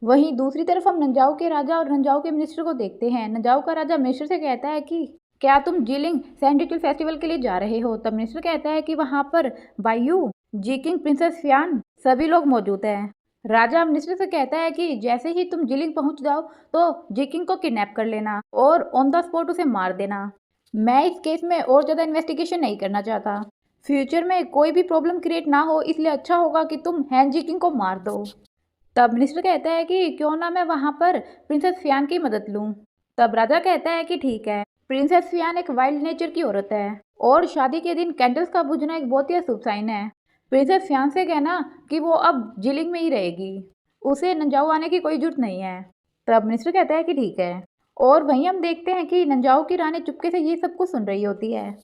वहीं दूसरी तरफ हम नंजाओ के राजा और नंजाओ के मिनिस्टर को देखते हैं। नंजाओ का राजा मिनिस्टर से कहता है कि क्या तुम जीलिंग सैंड रिचुअल फेस्टिवल के लिए जा रहे हो? तब मिनिस्टर कहता है कि वहाँ पर बायू, जिकिंग, प्रिंसेस फियान सभी लोग मौजूद हैं। राजा मिनिस्टर से कहता है कि जैसे ही तुम जिलिंग पहुंच जाओ तो जिकिंग को किडनैप कर लेना और ऑन द स्पॉट उसे मार देना। मैं इस केस में और ज़्यादा इन्वेस्टिगेशन नहीं करना चाहता। फ्यूचर में कोई भी प्रॉब्लम क्रिएट ना हो, इसलिए अच्छा होगा कि तुम हैन जिकिंग को मार दो। तब मिनिस्टर कहता है कि क्यों ना मैं वहाँ पर प्रिंसेस फियान की मदद लूँ। तब राजा कहता है कि ठीक है। प्रिंसेस फियान एक वाइल्ड नेचर की औरत है और शादी के दिन कैंडल्स का बुझना एक बहुत ही अशुभ साइन है। प्रिंसेस फियान से कहना कि वो अब जिलिंग में ही रहेगी, उसे नंजाओ आने की कोई जरूरत नहीं है। तब मिनिस्टर कहता है कि ठीक है। और वहीं हम देखते हैं कि नंजाओ की रानी चुपके से ये सब कुछ सुन रही होती है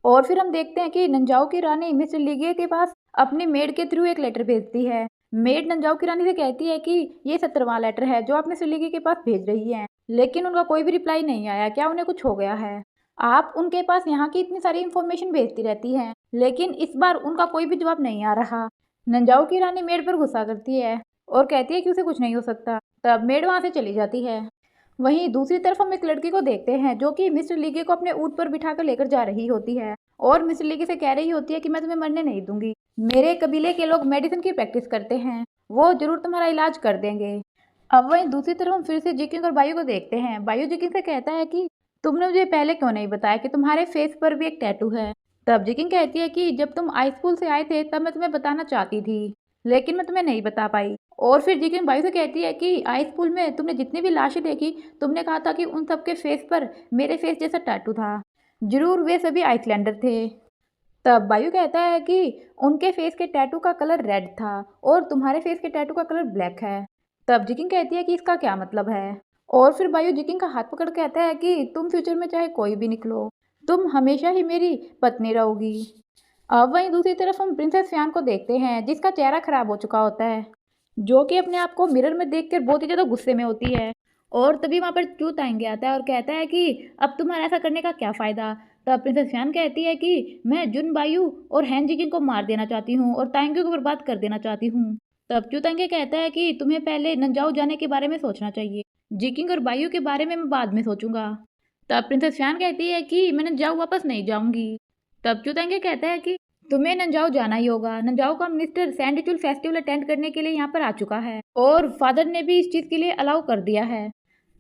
और फिर हम देखते हैं कि नंजाओ की रानी मिस्टर लीगे के पास अपनी मेड के थ्रू एक लेटर भेजती है। मेड नंजाओ की रानी से कहती है कि ये 17वां लेटर है जो आप मिस्टर लीगे के पास भेज रही हैं, लेकिन उनका कोई भी रिप्लाई नहीं आया। क्या उन्हें कुछ हो गया है? आप उनके पास यहाँ की इतनी सारी इन्फॉर्मेशन भेजती रहती हैं, लेकिन इस बार उनका कोई भी जवाब नहीं आ रहा। नंजाओ की रानी मेड पर गुस्सा करती है और कहती है कि उसे कुछ नहीं हो सकता। तब मेड वहाँ से चली जाती है। वहीं दूसरी तरफ हम एक लड़की को देखते हैं जो कि मिस्टर लीगे को अपने ऊँट पर बिठाकर लेकर जा रही होती है और मिस्टर लीगे से कह रही होती है कि मैं तुम्हें मरने नहीं दूंगी, मेरे कबीले के लोग मेडिसिन की प्रैक्टिस करते हैं, वो जरूर तुम्हारा इलाज कर देंगे। अब वहीं दूसरी तरफ हम फिर से जिकिंग और बायू को देखते हैं। बायू जिकिंग से कहता है कि तुमने मुझे पहले क्यों नहीं बताया कि तुम्हारे फेस पर भी एक टैटू है। तब जिकिंग कहती है कि जब तुम आइस पूल से आए थे तब मैं तुम्हें बताना चाहती थी, लेकिन मैं तुम्हें नहीं बता पाई। और फिर जिकिंग बायू से कहती है कि आइस पूल में तुमने जितनी भी लाशें देखी, तुमने कहा था कि उन सबके फेस पर मेरे फेस जैसा टैटू था, जरूर वे सभी आइसलैंडर थे। तब बायू कहता है कि उनके फेस के टैटू का कलर रेड था और तुम्हारे फेस के टैटू का कलर ब्लैक है। तब जिकिंग कहती है कि इसका क्या मतलब है? और फिर बायू जिकिंग का हाथ पकड़ कहता है कि तुम फ्यूचर में चाहे कोई भी निकलो, तुम हमेशा ही मेरी पत्नी रहोगी। अब वहीं दूसरी तरफ हम प्रिंसेस फियान को देखते हैं जिसका चेहरा खराब हो चुका होता है, जो कि अपने आप को मिरर में देखकर बहुत ही ज़्यादा गुस्से में होती है। और तभी वहाँ पर चू ताएंगे आता है और कहता है कि अब तुम्हारा ऐसा करने का क्या फ़ायदा। तब प्रिंसेस फियान कहती है कि मैं जुन बायू और हैन जिकिंग को मार देना चाहती हूँ और ताएंगे को बर्बाद कर देना चाहती हूँ। तब चू ताएंगे कहता है कि तुम्हें पहले नंजाओ जाने के बारे में सोचना चाहिए, जिकिंग और बायू के बारे में मैं बाद में सोचूंगा। तब प्रिंसेस फियान कहती है कि मैं नंजाओ वापस नहीं जाऊंगी। तब चू ताएंगे कहता है कि तुम्हें नंजाओ जाना ही होगा। नंजाओ का minister sand ritual festival attend करने के लिए यहाँ पर आ चुका है और फादर ने भी इस चीज़ के लिए अलाउ कर दिया है।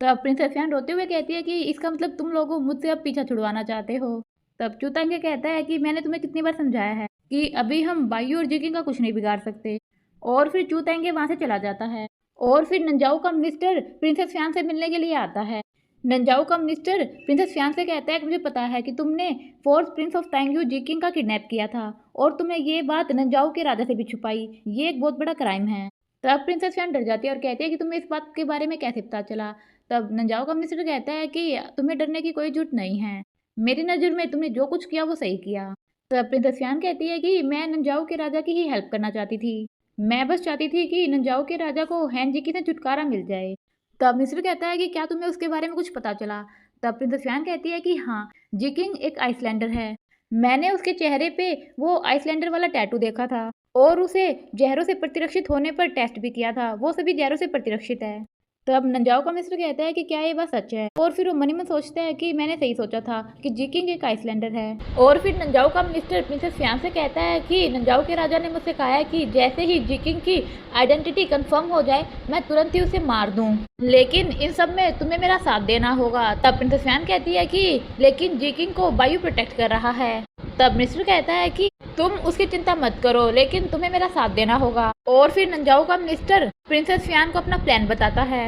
तब प्रिंसेस फियान रोते हुए कहती है कि इसका मतलब तुम लोग मुझसे अब पीछा छुड़वाना चाहते हो। तब चू ताएंगे कहता है कि मैंने तुम्हें कितनी बार समझाया है कि अभी हम बायू और जिकिंग का कुछ नहीं बिगाड़ सकते। और फिर चू ताएंगे वहाँ से चला जाता है और फिर नंजाओ का मिनिस्टर प्रिंसेस फियान से मिलने के लिए आता है। नंजाओ का मिनिस्टर प्रिंसेस फियान से कहता है कि मुझे पता है कि तुमने फोर्थ प्रिंस ऑफ तांग्यू जिकिंग का किडनैप किया था और तुमने ये बात नंजाओ के राजा से भी छुपाई, ये एक बहुत बड़ा क्राइम है। तब प्रिंसेस फियान डर जाती है और कहती है कि तुम्हें इस बात के बारे में कैसे पता चला। तब नंजाओ का मिनिस्टर कहता है कि तुम्हें डरने की कोई जरूरत नहीं है, मेरी नज़र में तुमने जो कुछ किया वो सही किया। तब प्रिंसेस फियान कहती है कि मैं नंजाओ के राजा की ही हेल्प करना चाहती थी, मैं बस चाहती थी कि नंजाओ के राजा को हैन जिकिंग से छुटकारा मिल जाए। तब मिस्र कहता है कि क्या तुम्हें उसके बारे में कुछ पता चला। तब प्रिंसेस फियान कहती है कि हाँ, जिकिंग एक आइसलैंडर है, मैंने उसके चेहरे पे वो आइसलैंडर वाला टैटू देखा था और उसे जहरों से प्रतिरक्षित होने पर टेस्ट भी किया था, वो सभी जहरों से प्रतिरक्षित है। तब नंजाओ का मिस्टर कहता है कि क्या ये बात सच है, और फिर वो मनी में सोचता है कि मैंने सही सोचा था कि जिकिंग एक आइसलैंडर है। और फिर नंजाओ का मिस्टर प्रिंसेस फियान से कहता है कि नंजाओ के राजा ने मुझसे कहा है कि जैसे ही जिकिंग की आइडेंटिटी कंफर्म हो जाए मैं तुरंत ही उसे मार दूं, लेकिन इन सब में तुम्हें मेरा साथ देना होगा। तब प्रिंसेस फियान कहती है कि लेकिन जिकिंग को बायू प्रोटेक्ट कर रहा है। तब मिस्टर कहता है कि तुम उसकी चिंता मत करो, लेकिन तुम्हें मेरा साथ देना होगा। और फिर नंजाओ का मिस्टर प्रिंसेस फियान को अपना प्लान बताता है।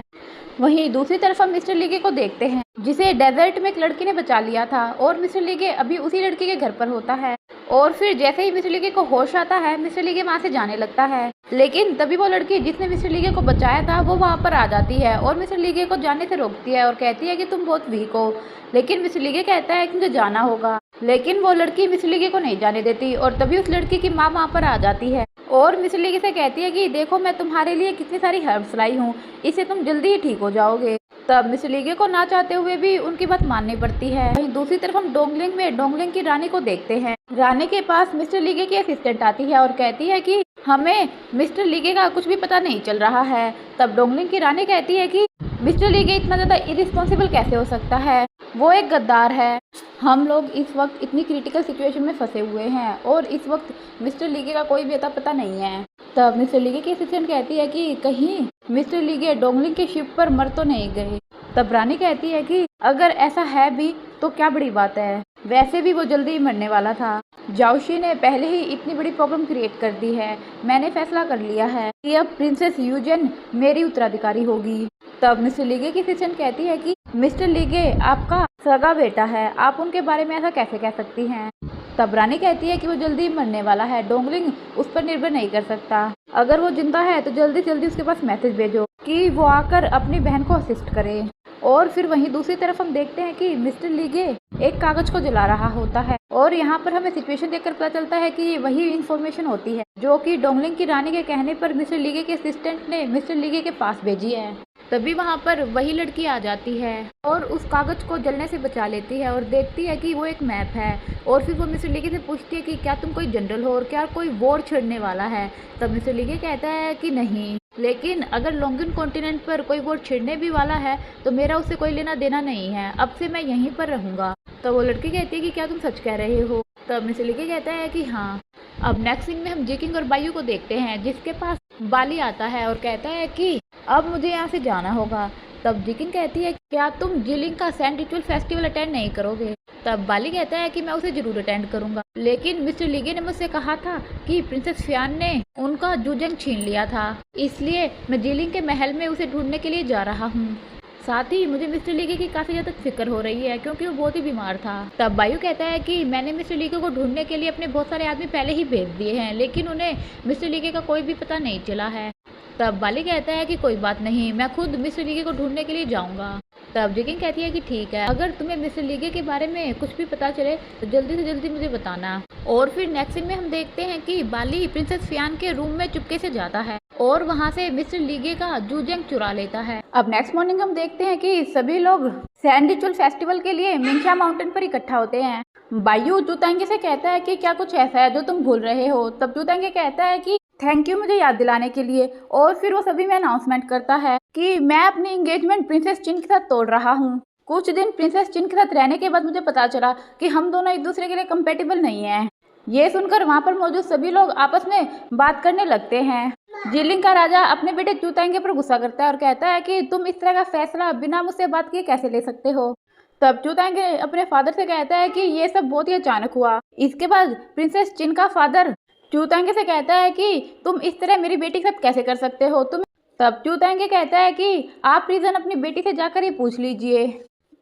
वहीं दूसरी तरफ हम मिस्टर लीगे को देखते हैं, जिसे डेजर्ट में एक लड़की ने बचा लिया था, और मिस्टर लीगे अभी उसी लड़की के घर पर होता है। और फिर जैसे ही मिस्टर लीगे को होश आता है, मिस्टर लीगे वहाँ से जाने लगता है, लेकिन तभी वो लड़की जिसने मिस्टर लीगे को बचाया था वो वहाँ पर आ जाती है और मिस्टर लीगे को जाने से रोकती है और कहती है कि तुम बहुत वीक हो। लेकिन मिस्टर लीगे कहता है कि मुझे जाना होगा, लेकिन वो लड़की मिस्टर लीगे को नहीं जाने देती। और तभी उस लड़की की माँ वहाँ पर आ जाती है और मिस्टर लीगे से कहती है कि देखो मैं तुम्हारे लिए कितनी सारी हर्ब्स लाई हूँ, इससे तुम जल्दी ही ठीक हो जाओगे। तब मिस्टर लीगे को ना चाहते हुए भी उनकी बात माननी पड़ती है। वहीं दूसरी तरफ हम डोंगलिंग में डोंगलिंग की रानी को देखते हैं। रानी के पास मिस्टर लीगे की असिस्टेंट आती है और कहती है कि हमें मिस्टर लीगे का कुछ भी पता नहीं चल रहा है। तब डोंगलिंग की रानी कहती है कि मिस्टर लीगे इतना ज़्यादा इरिस्पॉन्सिबल कैसे हो सकता है, वो एक गद्दार है। हम लोग इस वक्त इतनी क्रिटिकल सिचुएशन में फंसे हुए हैं और इस वक्त मिस्टर लीगे का कोई भी अता पता नहीं है। तब मिस्टर लीगे की असिस्टेंट कहती है कि कहीं मिस्टर लीगे डोंगलिंग के शिप पर मर तो नहीं गए। तब रानी कहती है कि अगर ऐसा है भी तो क्या बड़ी बात है, वैसे भी वो जल्दी ही मरने वाला था। जाओशी ने पहले ही इतनी बड़ी प्रॉब्लम क्रिएट कर दी है। मैंने फैसला कर लिया है कि अब प्रिंसेस यूजन मेरी उत्तराधिकारी होगी। तब मिस्टर लीगे की असिस्टेंट कहती है कि मिस्टर लीगे आपका सगा बेटा है, आप उनके बारे में ऐसा कैसे कह सकती हैं। तब रानी कहती है कि वो जल्दी मरने वाला है, डोंगलिंग उस पर निर्भर नहीं कर सकता। अगर वो जिंदा है तो जल्दी जल्दी उसके पास मैसेज भेजो कि वो आकर अपनी बहन को असिस्ट करे। और फिर वहीं दूसरी तरफ हम देखते हैं कि मिस्टर लीगे एक कागज को जला रहा होता है और यहाँ पर हमें सिचुएशन देखकर पता चलता है कि ये वही इन्फॉर्मेशन होती है जो कि डोंगलिंग की रानी के कहने पर मिस्टर लीगे के असिस्टेंट ने मिस्टर लीगे के पास भेजी है। तभी वहाँ पर वही लड़की आ जाती है और उस कागज को जलने से बचा लेती है और देखती है कि वो एक मैप है। और फिर वो मिस्टर लीगे से पूछती है कि क्या तुम कोई जनरल हो और क्या कोई वॉर छेड़ने वाला है। तब मिस्टर लीगे कहता है कि नहीं, लेकिन अगर लॉन्गिन कॉन्टिनेंट पर कोई वॉर छेड़ने भी वाला है तो मेरा उससे कोई लेना देना नहीं है, अब से मैं यहीं पर रहूंगा। तो वो लड़की कहती है कि क्या तुम सच कह रहे हो। तब मिस्टर लीगे कहता है कि हाँ। अब नेक्स्ट सीन में हम जिकिंग और बायू को देखते हैं, जिसके पास बाली आता है और कहता है कि अब मुझे यहाँ से जाना होगा। तब जिकिंग कहती है क्या तुम जिलिंग का सैंड रिचुअल फेस्टिवल अटेंड नहीं करोगे। तब बाली कहता है कि मैं उसे जरूर अटेंड करूंगा, लेकिन मिस्टर लीगे ने मुझसे कहा था कि प्रिंसेस फियान ने उनका जुजंग छीन लिया था, इसलिए मैं जिलिंग के महल में उसे ढूंढने के लिए जा रहा हूँ। साथ ही मुझे मिस्टर लीगे की काफी ज्यादा फिक्र हो रही है क्योंकि वो बहुत ही बीमार था। तब बायू कहता है कि मैंने मिस्टर लीगे को ढूंढने के लिए अपने बहुत सारे आदमी पहले ही भेज दिए हैं, लेकिन उन्हें मिस्टर लीगे का कोई भी पता नहीं चला है। तब बाली कहता है कि कोई बात नहीं, मैं खुद मिस्टर लीगे को ढूंढने के लिए जाऊंगा। तब जिकिंग कहती है कि ठीक है, अगर तुम्हें मिस्टर लीगे के बारे में कुछ भी पता चले तो जल्दी से जल्दी मुझे बताना। और फिर नेक्स्ट सीन में हम देखते हैं कि बाली प्रिंसेस फियान के रूम में चुपके से जाता है और वहाँ से मिस्टर लीगे का जुजंग चुरा लेता है। अब नेक्स्ट मॉर्निंग हम देखते हैं कि सभी लोग सैंड रिचुअल फेस्टिवल के लिए मिंशा माउंटेन पर इकट्ठा होते हैं। बायू चूतांगे से कहता है कि क्या कुछ ऐसा है जो तुम भूल रहे हो। तब चूतांगे कहता है कि थैंक यू मुझे याद दिलाने के लिए। और फिर वो सभी में अनाउंसमेंट करता है कि मैं अपनी एंगेजमेंट प्रिंसेस चिन के साथ तोड़ रहा हूँ। कुछ दिन प्रिंसेस चिन के साथ रहने के बाद मुझे पता चला कि हम दोनों एक दूसरे के लिए कंपेटेबल नहीं हैं। ये सुनकर वहाँ पर मौजूद सभी लोग आपस में बात करने लगते हैं। जिलिंग का राजा अपने बेटे चूतांगे पर गुस्सा करता है और कहता है कि तुम इस तरह का फैसला बिना मुझसे बात किए कैसे ले सकते हो। तब चूतांगे अपने फादर से कहता है कि ये सब बहुत ही अचानक हुआ। इसके बाद प्रिंसेस चिन का फादर चूतांगे से कहता है कि तुम इस तरह मेरी बेटी के साथ कैसे कर सकते हो तुम। तब चूतांगे कहता है कि आप रीजन अपनी बेटी से जाकर ही पूछ लीजिए।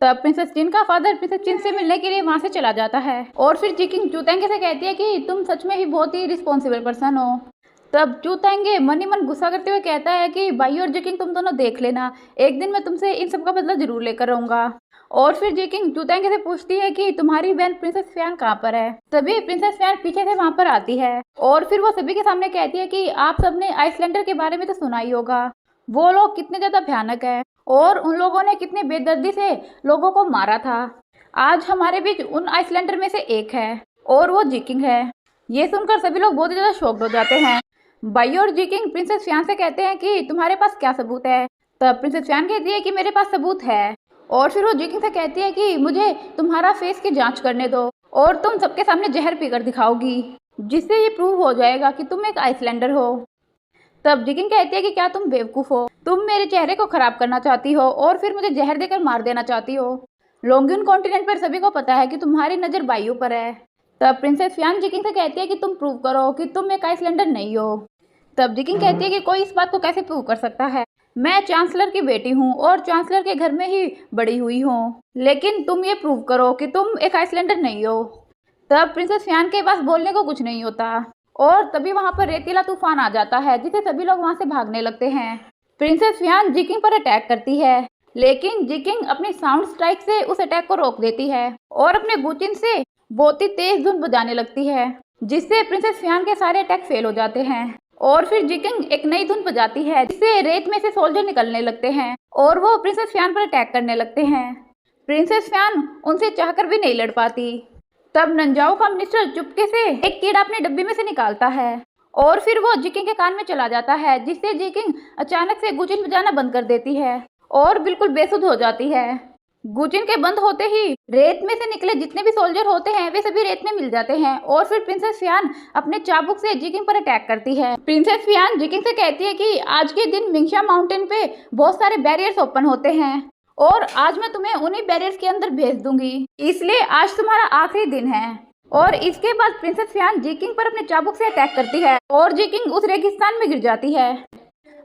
तब प्रिंसेस चिन का फादर प्रिंसेस चिन से मिलने के लिए वहाँ से चला जाता है और फिर जिकिंग चूतांगे से कहती है कि तुम सच में ही बहुत ही रिस्पॉन्सिबल पर्सन हो। तब चूतांगे मन ही मन गुस्सा करते हुए कहता है कि बायू और जिकिंग तुम दोनों देख लेना, एक दिन मैं तुमसे इन सब का बदला जरूर लेकर रहूंगा। और फिर जिकिंग चूतांगे से पूछती है कि तुम्हारी बहन प्रिंसेस फियान कहाँ पर है। तभी प्रिंसेस फियान पीछे से वहाँ पर आती है और फिर वो सभी के सामने कहती है कि आप सबने आइसलैंडर के बारे में तो सुना ही होगा, वो लोग कितने ज्यादा भयानक है और उन लोगों ने कितने बेदर्दी से लोगों को मारा था। आज हमारे बीच उन आइसलैंडर में से एक है और वो जिकिंग है। ये सुनकर सभी लोग बहुत ही ज्यादा शॉक्ड हो जाते हैं। बायू और जिकिंग प्रिंसेस फियान से कहते हैं कि तुम्हारे पास क्या सबूत है। तब प्रिंसेस फियान कहती है कि मेरे पास सबूत है, और फिर वो जिकिंग से कहती है कि मुझे तुम्हारा फेस की जांच करने दो और तुम सबके सामने जहर पीकर दिखाओगी, जिससे ये प्रूव हो जाएगा कि तुम एक आइसलैंडर हो। तब जिकिंग कहती है कि क्या तुम बेवकूफ़ हो, तुम मेरे चेहरे को खराब करना चाहती हो और फिर मुझे जहर देकर मार देना चाहती हो। लोंगियन कॉन्टिनेंट पर सभी को पता है कि तुम्हारी नज़र बायु पर है। तब प्रिंसेस फियान जिकिंग से कहती है कि तुम प्रूव करो कि तुम एक आइसलैंडर नहीं हो। तब जिकिंग कहती है कि कोई इस बात को कैसे प्रूव कर सकता है, मैं चांसलर की बेटी हूँ और चांसलर के घर में ही बड़ी हुई हूँ, लेकिन तुम ये प्रूव करो कि तुम एक आइसलैंडर नहीं हो। तब प्रिंसेस फियान के पास बोलने को कुछ नहीं होता और तभी वहाँ पर रेतीला तूफान आ जाता है, जिससे सभी लोग वहाँ से भागने लगते हैं। प्रिंसेस फियान जिकिंग पर अटैक करती है, लेकिन जिकिंग अपनी साउंड स्ट्राइक से उस अटैक को रोक देती है और अपने गुचिन से बहुत ही तेज धुन बजाने लगती है, जिससे प्रिंसेस फियान के सारे अटैक फेल हो जाते हैं। और फिर जिकिंग एक नई धुन बजाती है, जिससे रेत में से सोल्जर निकलने लगते हैं और वो प्रिंसेस फियान पर अटैक करने लगते हैं। प्रिंसेस फियान उनसे चाहकर भी नहीं लड़ पाती। तब नंजाओ का मिनिस्टर चुपके से एक कीड़ा अपने डब्बे में से निकालता है और फिर वो जिकिंग के कान में चला जाता है, जिससे जिकिंग अचानक से गुचिन बजाना बंद कर देती है और बिल्कुल बेसुध हो जाती है। गुचिन के बंद होते ही रेत में से निकले जितने भी सोल्जर होते हैं वे सभी रेत में मिल जाते हैं और फिर प्रिंसेस फियान अपने चाबुक से जिकिंग पर अटैक करती है। प्रिंसेस फियान जिकिंग से कहती है कि आज के दिन मिंगशा माउंटेन पे बहुत सारे बैरियर्स ओपन होते हैं और आज मैं तुम्हें उन्हीं बैरियर्स के अंदर भेज दूंगी, इसलिए आज तुम्हारा आखिरी दिन है। और इसके बाद प्रिंसेस फियान जिकिंग पर अपने चाबुक से अटैक करती है और जिकिंग उस रेगिस्तान में गिर जाती है।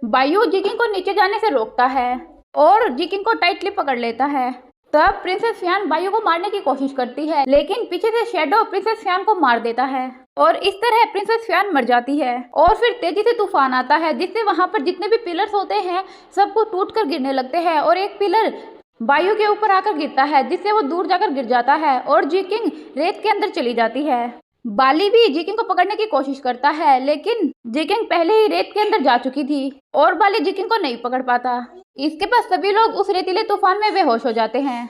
बायू जिकिंग को नीचे जाने से रोकता है और जिकिंग को टाइटली पकड़ लेता है। तब प्रिंसेस फियान बायू को मारने की कोशिश करती है, लेकिन पीछे से शैडो प्रिंसेस फियान को मार देता है और इस तरह प्रिंसेस फियान मर जाती है। और फिर तेजी से तूफान आता है, जिससे वहां पर जितने भी पिलर्स होते हैं सबको टूटकर गिरने लगते हैं और एक पिलर बायू के ऊपर आकर गिरता है, जिससे वो दूर जाकर गिर जाता है और जिकिंग रेत के अंदर चली जाती है। बाली भी जिकिंग को पकड़ने की कोशिश करता है, लेकिन जिकिंग पहले ही रेत के अंदर जा चुकी थी और बाली जिकिंग को नहीं पकड़ पाता। इसके बाद सभी लोग उस रेतीले तूफान में बेहोश हो जाते हैं।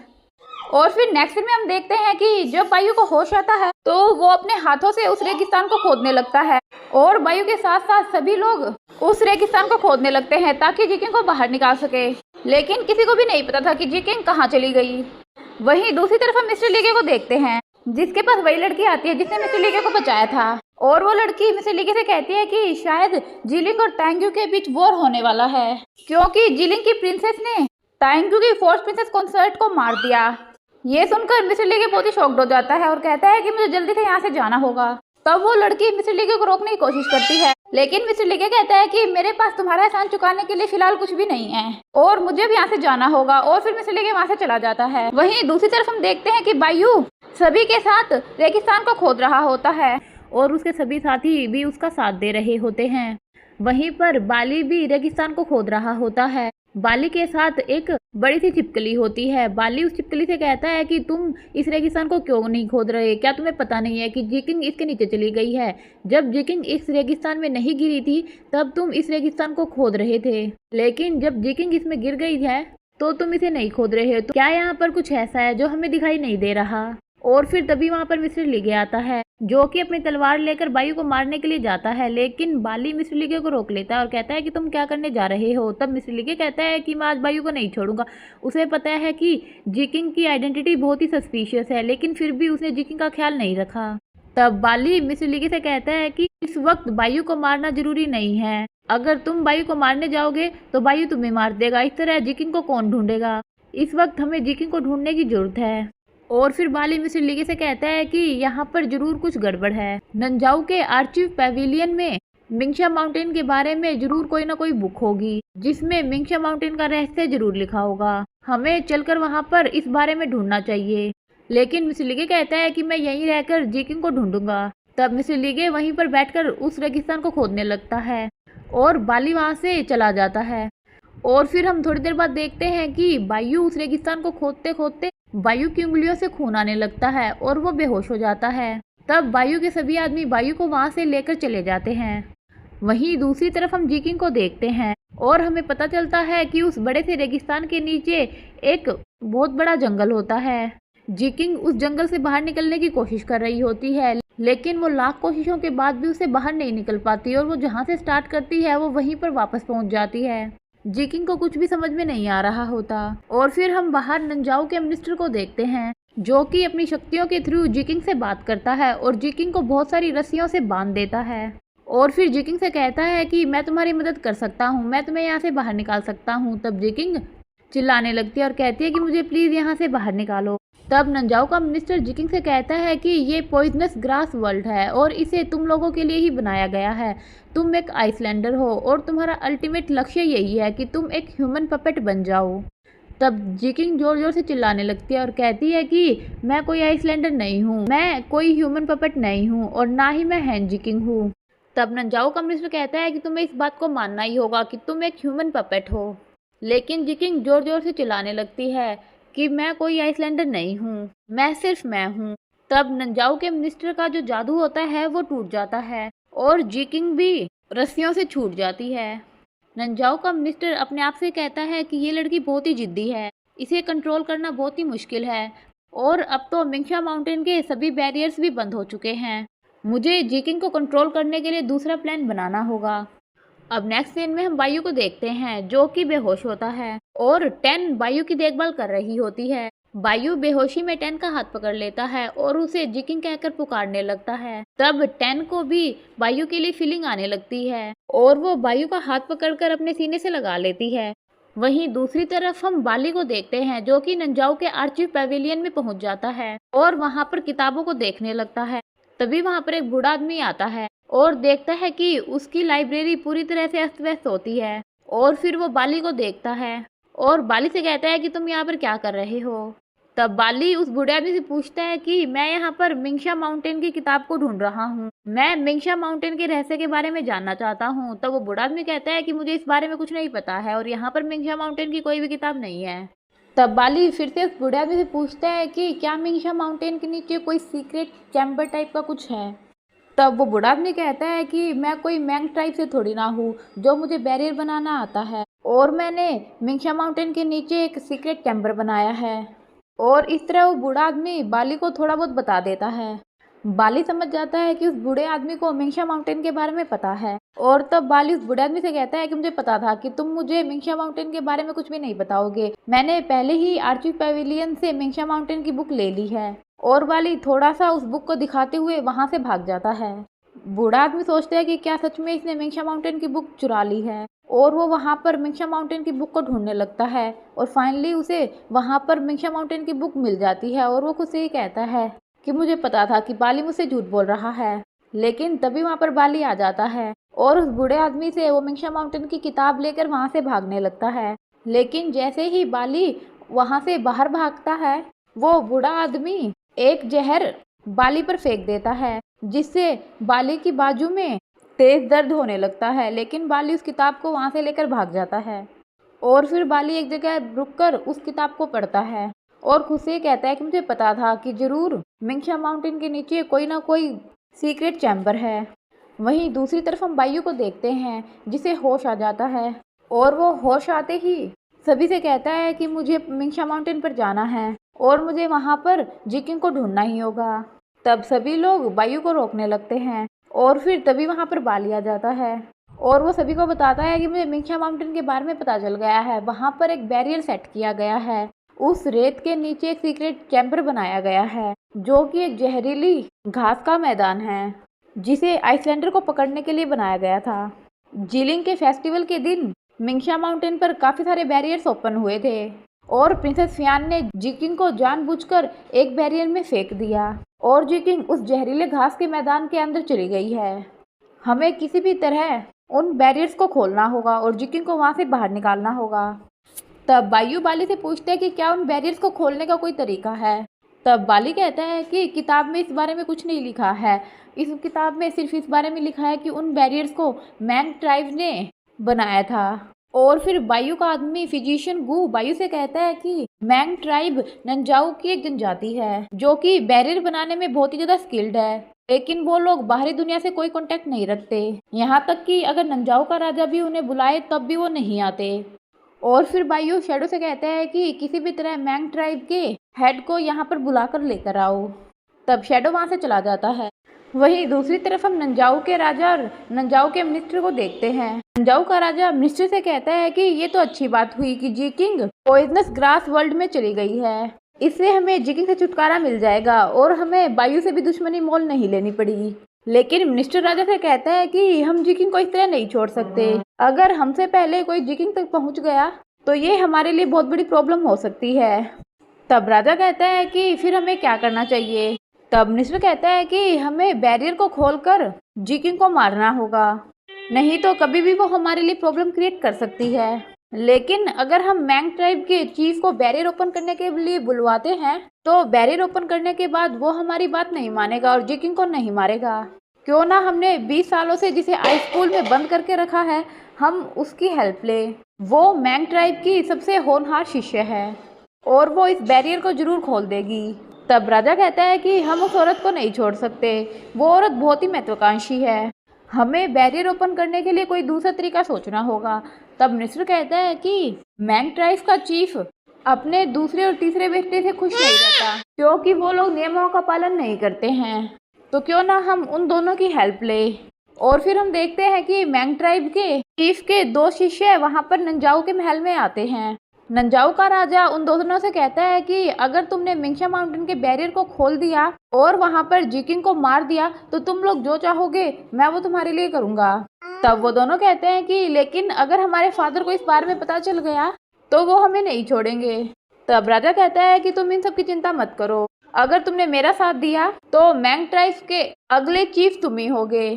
और फिर नेक्स्ट में हम देखते हैं कि जब बायू को होश आता है तो वो अपने हाथों से उस रेगिस्तान को खोदने लगता है और बायू के साथ साथ सभी लोग उस रेगिस्तान को खोदने लगते हैं ताकि जिकिंग को बाहर निकाल सके, लेकिन किसी को भी नहीं पता था कि जिकिंग कहाँ चली गई। वहीं दूसरी तरफ हम मिस्टर लीगे को देखते हैं, जिसके पास वही लड़की आती है जिसने मिस्टर लीगे को बचाया था और वो लड़की मिस्टर लीगे से कहती है कि शायद जिलिंग और तांग्यू के बीच वॉर होने वाला है, क्योंकि जिलिंग की प्रिंसेस ने तांग्यू की फोर्स प्रिंसेस कंसर्ट को मार दिया। ये सुनकर मिस्टर लीगे बहुत ही शॉक्ड हो जाता है और कहता है कि मुझे जल्दी से यहाँ से जाना होगा। तब वो लड़की मिस्टर लीगे को रोकने की कोशिश करती है, लेकिन मिस्टर लीगे कहता है कि मेरे पास तुम्हारा एहसान चुकाने के लिए फिलहाल कुछ भी नहीं है और मुझे भी यहाँ से जाना होगा। और फिर मिस्टर लीगे वहाँ से चला जाता है। वहीं दूसरी तरफ हम देखते हैं कि बायू सभी के साथ रेगिस्तान को खोद रहा होता है और उसके सभी साथी भी उसका साथ दे रहे होते हैं। वहीं पर बाली भी रेगिस्तान को खोद रहा होता है। बाली के साथ एक बड़ी सी छिपकली होती है। बाली उस छिपकली से कहता है कि तुम इस रेगिस्तान को क्यों नहीं खोद रहे, क्या तुम्हें पता नहीं है कि जिकिंग इसके नीचे चली गई है। जब जिकिंग इस रेगिस्तान में नहीं गिरी थी तब तुम इस रेगिस्तान को खोद रहे थे, लेकिन जब जिकिंग इसमें गिर गई है तो तुम इसे नहीं खोद रहे हो। तो क्या यहाँ पर कुछ ऐसा है जो हमें दिखाई नहीं दे रहा। और फिर तभी वहाँ पर मिस्टर लीगे आता है, जो कि अपनी तलवार लेकर बायू को मारने के लिए जाता है, लेकिन बाली मिस्टर लीगे को रोक लेता है और कहता है कि तुम क्या करने जा रहे हो। तब मिस्टर लीगे कहता है कि मैं आज बायू को नहीं छोड़ूंगा। उसे पता है कि जिकिंग की आइडेंटिटी बहुत ही सस्पिशियस है, लेकिन फिर भी उसने जिकिंग का ख्याल नहीं रखा। तब बाली मिस्टर लीगे से कहता है कि इस वक्त बायू को मारना जरूरी नहीं है, अगर तुम बायू को मारने जाओगे तो बायू तुम्हें मार देगा, इस तरह जिकिंग को कौन ढूंढेगा। इस वक्त हमें जिकिंग को ढूंढने की जरूरत है। और फिर बाली मिस्टर लीगे से कहता है कि यहाँ पर जरूर कुछ गड़बड़ है। नंजाऊ के आर्चिव पैविलियन में मिंगशा माउंटेन के बारे में जरूर कोई ना कोई बुक होगी जिसमें मिंगशा माउंटेन का रहस्य जरूर लिखा होगा। हमें चलकर वहाँ पर इस बारे में ढूंढना चाहिए। लेकिन मिस्टर लीगे कहता है कि मैं यहीं रहकर जिकिंग को ढूंढूंगा। तब मिस्टर लीगे वहीं पर बैठकर उस रेगिस्तान को खोदने लगता है और बाली वहाँ से चला जाता है। और फिर हम थोड़ी देर बाद देखते हैं कि बायू उस रेगिस्तान को खोदते खोदते बायू की उंगलियों से खून आने लगता है और वो बेहोश हो जाता है। तब बायू के सभी आदमी बायू को वहां से लेकर चले जाते हैं। वहीं दूसरी तरफ हम जिकिंग को देखते हैं और हमें पता चलता है कि उस बड़े से रेगिस्तान के नीचे एक बहुत बड़ा जंगल होता है। जिकिंग उस जंगल से बाहर निकलने की कोशिश कर रही होती है, लेकिन वो लाख कोशिशों के बाद भी उसे बाहर नहीं निकल पाती और वो जहाँ से स्टार्ट करती है वो वहीं पर वापस पहुँच जाती है। जिकिंग को कुछ भी समझ में नहीं आ रहा होता। और फिर हम बाहर नंजाओ के मिनिस्टर को देखते हैं जो कि अपनी शक्तियों के थ्रू जिकिंग से बात करता है और जिकिंग को बहुत सारी रस्सियों से बांध देता है। और फिर जिकिंग से कहता है कि मैं तुम्हारी मदद कर सकता हूँ, मैं तुम्हें यहाँ से बाहर निकाल सकता हूँ। तब जिकिंग चिल्लाने लगती है और कहती है कि मुझे प्लीज़ यहाँ से बाहर निकालो। तब नंजाओ का मिनिस्टर जिकिंग से कहता है कि ये पॉइजनस ग्रास वर्ल्ड है और इसे तुम लोगों के लिए ही बनाया गया है। तुम एक आइसलैंडर हो और तुम्हारा अल्टीमेट लक्ष्य यही है कि तुम एक ह्यूमन पपेट बन जाओ। तब जिकिंग जोर जोर से चिल्लाने लगती है और कहती है कि मैं कोई आइसलैंडर नहीं हूँ, मैं कोई ह्यूमन पपेट नहीं हूँ और ना ही मैं हैन जिकिंग हूँ। तब नंजाओ का मिनिस्टर कहता है कि तुम्हें इस बात को मानना ही होगा कि तुम एक ह्यूमन पपेट हो। लेकिन जिकिंग जोर जोर से चिल्लाने लगती है कि मैं कोई आइसलैंडर नहीं हूँ, मैं सिर्फ मैं हूँ। तब नंजाओ के मिनिस्टर का जो जादू होता है वो टूट जाता है और जिकिंग भी रस्सियों से छूट जाती है। नंजाओ का मिनिस्टर अपने आप से कहता है कि ये लड़की बहुत ही जिद्दी है, इसे कंट्रोल करना बहुत ही मुश्किल है और अब तो मिंगशा माउंटेन के सभी बैरियर्स भी बंद हो चुके हैं। मुझे जिकिंग को कंट्रोल करने के लिए दूसरा प्लान बनाना होगा। अब नेक्स्ट सीन में हम बायू को देखते हैं जो कि बेहोश होता है और टेन बायू की देखभाल कर रही होती है। बायू बेहोशी में टेन का हाथ पकड़ लेता है और उसे जिकिंग कहकर पुकारने लगता है। तब टेन को भी बायू के लिए फीलिंग आने लगती है और वो बायू का हाथ पकड़कर अपने सीने से लगा लेती है। वहीं दूसरी तरफ हम बाली को देखते हैं जो कि नंजाओ के आर्चिव पैवेलियन में पहुंच जाता है और वहां पर किताबों को देखने लगता है। तभी वहां पर एक बूढ़ा आदमी आता है और देखता है कि उसकी लाइब्रेरी पूरी तरह से अस्त व्यस्त होती है। और फिर वो बाली को देखता है और बाली से कहता है कि तुम यहाँ पर क्या कर रहे हो। तब बाली उस बूढ़े आदमी से पूछता है कि मैं यहाँ पर मिंगशा माउंटेन की किताब को ढूंढ रहा हूँ, मैं मिंगशा माउंटेन के रहस्य के बारे में जानना चाहता हूँ। तब वो बूढ़ा आदमी कहता है कि मुझे इस बारे में कुछ नहीं पता है और यहाँ पर मिंगशा माउंटेन की कोई भी किताब नहीं है। तब बाली फिर से उस बूढ़े आदमी से पूछता है कि क्या मिंगशा माउंटेन के नीचे कोई सीक्रेट चैम्बर टाइप का कुछ है। तब वो बूढ़ा आदमी कहता है कि मैं कोई मैंग ट्राइब से थोड़ी ना हूँ जो मुझे बैरियर बनाना आता है और मैंने मिंगशा माउंटेन के नीचे एक सीक्रेट चैम्बर बनाया है। और इस तरह वो बूढ़ा आदमी बाली को थोड़ा बहुत बता देता है। बाली समझ जाता है कि उस बूढ़े आदमी को मिंगशा माउंटेन के बारे में पता है और तब बाली उस बूढ़े आदमी से कहता है कि मुझे पता था कि तुम मुझे मिंगशा माउंटेन के बारे में कुछ भी नहीं बताओगे, मैंने पहले ही आर्चिव पैवेलियन से मिंगशा माउंटेन की बुक ले ली है। और बाली थोड़ा सा उस बुक को दिखाते हुए वहां से भाग जाता है। बूढ़ा आदमी सोचता है कि क्या सच में इसने मिंगशा माउंटेन की बुक चुरा ली है और वो वहां पर मिंगशा माउंटेन की बुक को ढूंढने लगता है और फाइनली उसे वहां पर मिंगशा माउंटेन की बुक मिल जाती है और वो खुद से ही कहता है कि मुझे पता था कि बाली मुझसे झूठ बोल रहा है। लेकिन तभी वहां पर बाली आ जाता है और उस बूढ़े आदमी से वो मिंगशा माउंटेन की किताब लेकर वहां से भागने लगता है। लेकिन जैसे ही बाली वहां से बाहर भागता है वो बूढ़ा आदमी एक जहर बाली पर फेंक देता है जिससे बाली की बाजू में तेज दर्द होने लगता है। लेकिन बाली उस किताब को वहां से लेकर भाग जाता है और फिर बाली एक जगह रुककर उस किताब को पढ़ता है और खुद से कहता है कि मुझे पता था कि जरूर मिंगशा माउंटेन के नीचे कोई ना कोई सीक्रेट चैम्बर है। वहीं दूसरी तरफ हम बायू को देखते हैं जिसे होश आ जाता है और वो होश आते ही सभी से कहता है कि मुझे मिंगशा माउंटेन पर जाना है और मुझे वहां पर जिकिंग को ढूंढना ही होगा। तब सभी लोग बायू को रोकने लगते हैं और फिर तभी वहां पर बाली आ जाता है और वो सभी को बताता है कि मुझे मिंगशा माउंटेन के बारे में पता चल गया है, वहां पर एक बैरियर सेट किया गया है, उस रेत के नीचे एक सीक्रेट चैम्बर बनाया गया है जो कि एक जहरीली घास का मैदान है जिसे आइसलैंडर को पकड़ने के लिए बनाया गया था। जीलिंग के फेस्टिवल के दिन मिंगशा माउंटेन पर काफी सारे बैरियर्स ओपन हुए थे और प्रिंसेस फियान ने जिकिंग को जानबूझकर एक बैरियर में फेंक दिया और जिकिंग उस जहरीले घास के मैदान के अंदर चली गई है। हमें किसी भी तरह उन बैरियर्स को खोलना होगा और जिकिंग को वहां से बाहर निकालना होगा। तब बायू बाली से पूछते हैं कि क्या उन बैरियर्स को खोलने का कोई तरीका है। तब बाली कहता है कि किताब में इस बारे में कुछ नहीं लिखा है, इस किताब में सिर्फ इस बारे में लिखा है कि उन बैरियर्स को मैंग ट्राइब ने बनाया था। और फिर बायू का आदमी फिजिशियन गू बायू से कहता है कि मैंग ट्राइब नंजाओ की एक जनजाति है जो कि बैरियर बनाने में बहुत ही ज्यादा स्किल्ड है, लेकिन वो लोग बाहरी दुनिया से कोई कांटेक्ट नहीं रखते, यहाँ तक कि अगर नंजाओ का राजा भी उन्हें बुलाए तब भी वो नहीं आते। और फिर बायू शैडो से कहता है कि किसी भी तरह मैंग ट्राइब के हेड को यहाँ पर बुलाकर लेकर आओ। तब शैडो वहां से चला जाता है वहीं दूसरी तरफ हम नंजाऊ के राजा और नंजाऊ के मिनिस्टर को देखते हैं। नंजाऊ का राजा मिनिस्टर से कहता है कि ये तो अच्छी बात हुई कि जी किंग पॉइजनस ग्रास वर्ल्ड में चली गई है, इससे हमें जी किंग से छुटकारा मिल जाएगा और हमें बायु से भी दुश्मनी मोल नहीं लेनी पड़ेगी। लेकिन मिनिस्टर राजा से कहता है कि हम जी किंग को इस तरह नहीं छोड़ सकते, अगर हमसे पहले कोई जी किंग तक पहुंच गया तो ये हमारे लिए बहुत बड़ी प्रॉब्लम हो सकती है। तब राजा कहता है कि फिर हमें क्या करना चाहिए। तब मिनिस्टर कहता है कि हमें बैरियर को खोलकर जी किंग को मारना होगा, नहीं तो कभी भी वो हमारे लिए प्रॉब्लम क्रिएट कर सकती है। लेकिन अगर हम मैंग ट्राइब के चीफ को बैरियर ओपन करने के लिए बुलवाते हैं तो बैरियर ओपन करने के बाद वो हमारी बात नहीं मानेगा और जी किंग को नहीं मारेगा। क्यों ना हमने 20 सालों से जिसे आइस पूल में बंद करके रखा है हम उसकी हेल्प ले। वो मैंग ट्राइब की सबसे होनहार शिष्य है और वो इस बैरियर को जरूर खोल देगी। तब राजा कहता है कि हम उस औरत को नहीं छोड़ सकते, वो औरत बहुत ही महत्वाकांक्षी है, हमें बैरियर ओपन करने के लिए कोई दूसरा तरीका सोचना होगा। तब मिनिस्टर कहता है कि मैंग ट्राइब का चीफ अपने दूसरे और तीसरे बेटे से खुश नहीं रहता क्योंकि वो लोग नियमों का पालन नहीं करते हैं, तो क्यों ना हम उन दोनों की हेल्प ले। और फिर हम देखते हैं कि मैंग ट्राइब के चीफ के 2 शिष्य वहां पर नंजाऊ के महल में आते हैं। नंजाऊ का राजा उन दोनों से कहता है कि अगर तुमने मिंगशा माउंटेन के बैरियर को खोल दिया और वहां पर जी किंग को मार दिया तो तुम लोग जो चाहोगे मैं वो तुम्हारे लिए करूंगा। तब वो दोनों कहते हैं कि लेकिन अगर हमारे फादर को इस बारे में पता चल गया तो वो हमें नहीं छोड़ेंगे। तब राजा कहता है कि तुम इन सब की चिंता मत करो, अगर तुमने मेरा साथ दिया तो मैंग ट्राइब के अगले चीफ तुम ही होगे।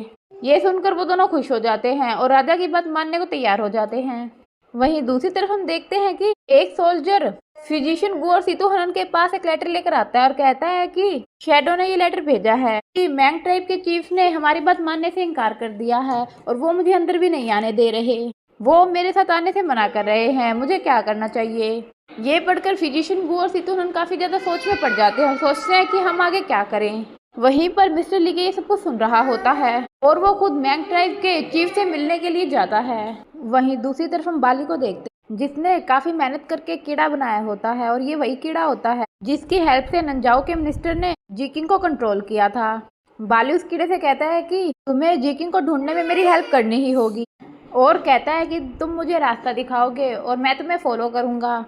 ये सुनकर वो दोनों खुश हो जाते हैं और राजा की बात मानने को तैयार हो जाते हैं। वहीं दूसरी तरफ हम देखते हैं कि एक सोल्जर फिजिशियन गुओर सितुहनन के पास एक लेटर लेकर आता है और कहता है कि शैडो ने ये लेटर भेजा है कि मैंग ट्राइब के चीफ ने हमारी बात मानने से इनकार कर दिया है और वो मुझे अंदर भी नहीं आने दे रहे, वो मेरे साथ आने से मना कर रहे हैं, मुझे क्या करना चाहिए। ये पढ़कर फिजिशियन गुओर सितुहनन काफी ज्यादा सोच में पड़ जाते हैं और सोचते हैं कि हम आगे क्या करें। वहीं पर मिस्टर लीगे ये सब कुछ सुन रहा होता है और वो खुद मैंग ट्राइब के चीफ से मिलने के लिए जाता है। वहीं दूसरी तरफ हम बाली को देखते हैं जिसने काफी मेहनत करके कीड़ा बनाया होता है और ये वही कीड़ा होता है जिसकी हेल्प से नंजाओ के मिनिस्टर ने जी किंग को कंट्रोल किया था। बाली उस कीड़े से कहता है कि तुम्हें जी किंग को ढूंढने में मेरी हेल्प करनी ही होगी और कहता है कि तुम मुझे रास्ता दिखाओगे और मैं तुम्हें फॉलो करूंगा।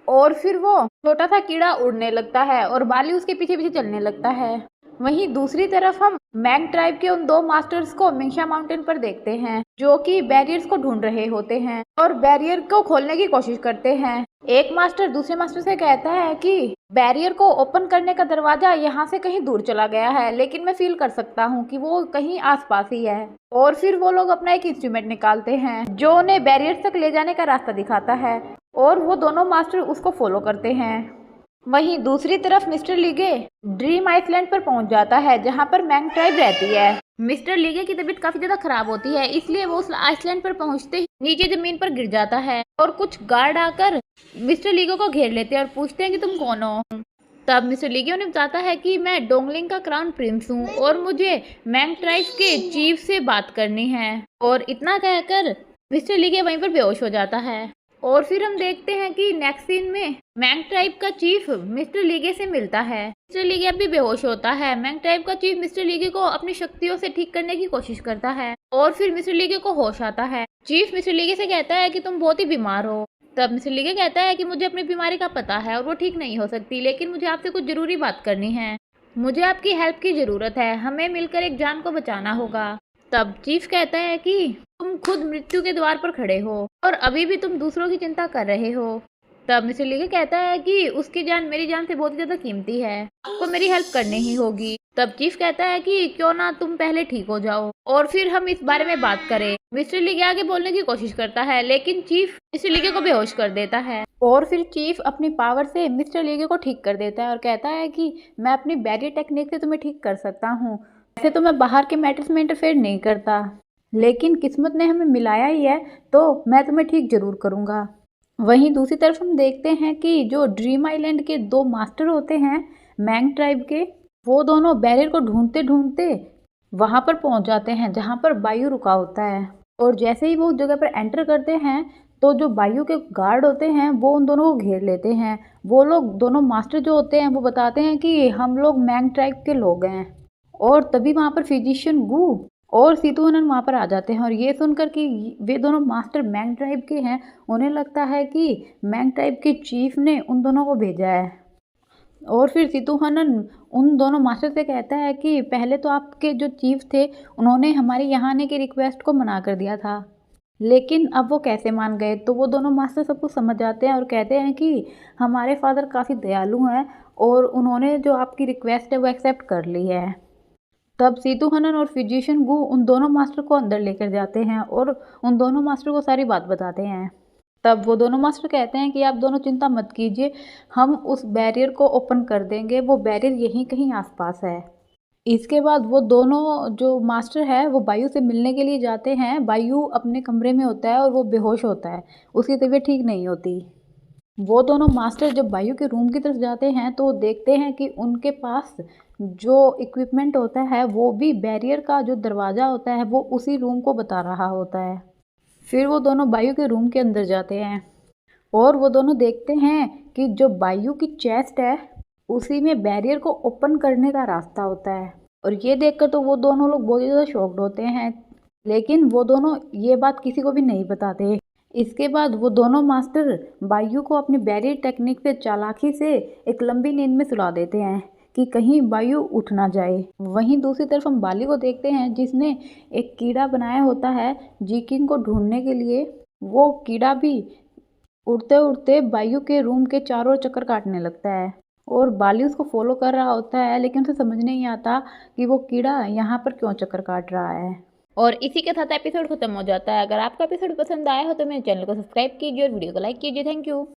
और फिर वो छोटा सा कीड़ा उड़ने लगता है और बाली उसके पीछे पीछे चलने लगता है। वहीं दूसरी तरफ हम मैंग ट्राइब के उन 2 मास्टर्स को मिंगशा माउंटेन पर देखते हैं जो कि बैरियर्स को ढूंढ रहे होते हैं और बैरियर को खोलने की कोशिश करते हैं। एक मास्टर दूसरे मास्टर से कहता है कि बैरियर को ओपन करने का दरवाजा यहाँ से कहीं दूर चला गया है, लेकिन मैं फील कर सकता हूँ कि वो कहीं आसपास ही है। और फिर वो लोग अपना एक इंस्ट्रूमेंट निकालते हैं जो उन्हें बैरियर तक ले जाने का रास्ता दिखाता है और वो दोनों मास्टर उसको फॉलो करते हैं। वहीं दूसरी तरफ मिस्टर लीगे ड्रीम आइसलैंड पर पहुंच जाता है जहां पर मैंग ट्राइब रहती है। मिस्टर लीगे की तबीयत काफी ज्यादा खराब होती है, इसलिए वो उस आइसलैंड पर पहुंचते ही नीचे जमीन पर गिर जाता है और कुछ गार्ड आकर मिस्टर लीगे को घेर लेते हैं और पूछते हैं कि तुम कौन हो। तब मिस्टर लीगे उन्हें बताता है कि मैं डोंगलिंग का क्राउन प्रिंस हूँ और मुझे मैंग ट्राइब के चीफ से बात करनी है। और इतना कहकर मिस्टर लीगे वहीं पर बेहोश हो जाता है। और फिर हम देखते हैं कि नेक्स्ट सीन में मैंग ट्राइब का चीफ मिस्टर लीगे से मिलता है। मिस्टर लीगे अब भी बेहोश होता है। मैंग ट्राइब का चीफ मिस्टर लीगे को अपनी शक्तियों से ठीक करने की कोशिश करता है और फिर मिस्टर लीगे को होश आता है। चीफ मिस्टर लीगे से कहता है कि तुम बहुत ही बीमार हो। तब मिस्टर लीगे कहता है कि मुझे अपनी बीमारी का पता है और वो ठीक नहीं हो सकती, लेकिन मुझे आपसे कुछ जरूरी बात करनी है, मुझे आपकी हेल्प की जरूरत है, हमें मिलकर एक जान को बचाना होगा। तब चीफ कहता है कि तुम खुद मृत्यु के द्वार पर खड़े हो और अभी भी तुम दूसरों की चिंता कर रहे हो। तब मिस्टर लीगे कहता है कि उसकी जान मेरी जान से बहुत ही ज्यादा कीमती है, आपको मेरी हेल्प करनी ही होगी। तब चीफ कहता है कि क्यों ना तुम पहले ठीक हो जाओ और फिर हम इस बारे में बात करें। मिस्टर लीगे आगे बोलने की कोशिश करता है लेकिन चीफ मिस्टर लीगे को बेहोश कर देता है और फिर चीफ अपनी पावर से मिस्टर लीगे को ठीक कर देता है और कहता है कि मैं अपनी बैरियर टेक्निक से तुम्हें ठीक कर सकता हूँ, वैसे तो मैं बाहर के मैटर्स में इंटरफेयर नहीं करता, लेकिन किस्मत ने हमें मिलाया ही है तो मैं तुम्हें ठीक जरूर करूँगा। वहीं दूसरी तरफ हम देखते हैं कि जो ड्रीम आइलैंड के 2 मास्टर होते हैं मैंग ट्राइब के, वो दोनों बैरियर को ढूंढते ढूंढते वहां पर पहुंच जाते हैं जहां पर बायु रुका होता है। और जैसे ही वो उस जगह पर एंटर करते हैं तो जो बायु के गार्ड होते हैं वो उन दोनों को घेर लेते हैं। वो लोग दोनों मास्टर जो होते हैं वो बताते हैं कि हम लोग मैंग ट्राइब के लोग हैं और तभी वहाँ पर फिजिशियन गू और सीतू हनन वहाँ पर आ जाते हैं और ये सुनकर कि वे दोनों मास्टर मैंग ट्राइब के हैं, उन्हें लगता है कि मैंग ट्राइब के चीफ ने उन दोनों को भेजा है। और फिर सीतू हनन उन दोनों मास्टर से कहता है कि पहले तो आपके जो चीफ थे उन्होंने हमारे यहाँ आने की रिक्वेस्ट को मना कर दिया था, लेकिन अब वो कैसे मान गए। तो वो दोनों मास्टर सब कुछ समझ जाते हैं और कहते हैं कि हमारे फादर काफ़ी दयालु हैं और उन्होंने जो आपकी रिक्वेस्ट है वो एक्सेप्ट कर ली है। तब सीतू हनन और फिजिशियन गू उन दोनों मास्टर को अंदर लेकर जाते हैं और उन दोनों मास्टर को सारी बात बताते हैं। तब वो दोनों मास्टर कहते हैं कि आप दोनों चिंता मत कीजिए, हम उस बैरियर को ओपन कर देंगे, वो बैरियर यहीं कहीं आसपास है। इसके बाद वो दोनों जो मास्टर है वो बायू से मिलने के लिए जाते हैं। बायू अपने कमरे में होता है और वो बेहोश होता है, उसकी तबीयत ठीक नहीं होती। वो दोनों मास्टर जब बायू के रूम की तरफ जाते हैं तो देखते हैं कि उनके पास जो इक्विपमेंट होता है वो भी बैरियर का जो दरवाज़ा होता है वो उसी रूम को बता रहा होता है। फिर वो दोनों बायू के रूम के अंदर जाते हैं और वो दोनों देखते हैं कि जो बायू की चेस्ट है उसी में बैरियर को ओपन करने का रास्ता होता है। और ये देखकर तो वो दोनों लोग बहुत ज़्यादा शॉक्ड होते हैं, लेकिन वो दोनों ये बात किसी को भी नहीं बताते। इसके बाद वो दोनों मास्टर बायू को अपनी बैरियर टेक्निक से चालाकी से एक लंबी नींद में सुला देते हैं कि कहीं बायू उठ ना जाए। वहीं दूसरी तरफ हम बाली को देखते हैं जिसने एक कीड़ा बनाया होता है जीकिन को ढूंढने के लिए। वो कीड़ा भी उड़ते उड़ते बायू के रूम के चारों ओर चक्कर काटने लगता है और बाली उसको फॉलो कर रहा होता है, लेकिन उसे समझ नहीं आता कि वो कीड़ा यहाँ पर क्यों चक्कर काट रहा है। और इसी के साथ एपिसोड खत्म हो जाता है। अगर आपको एपिसोड पसंद आया हो तो मेरे चैनल को सब्सक्राइब कीजिए और वीडियो को लाइक कीजिए। Thank you.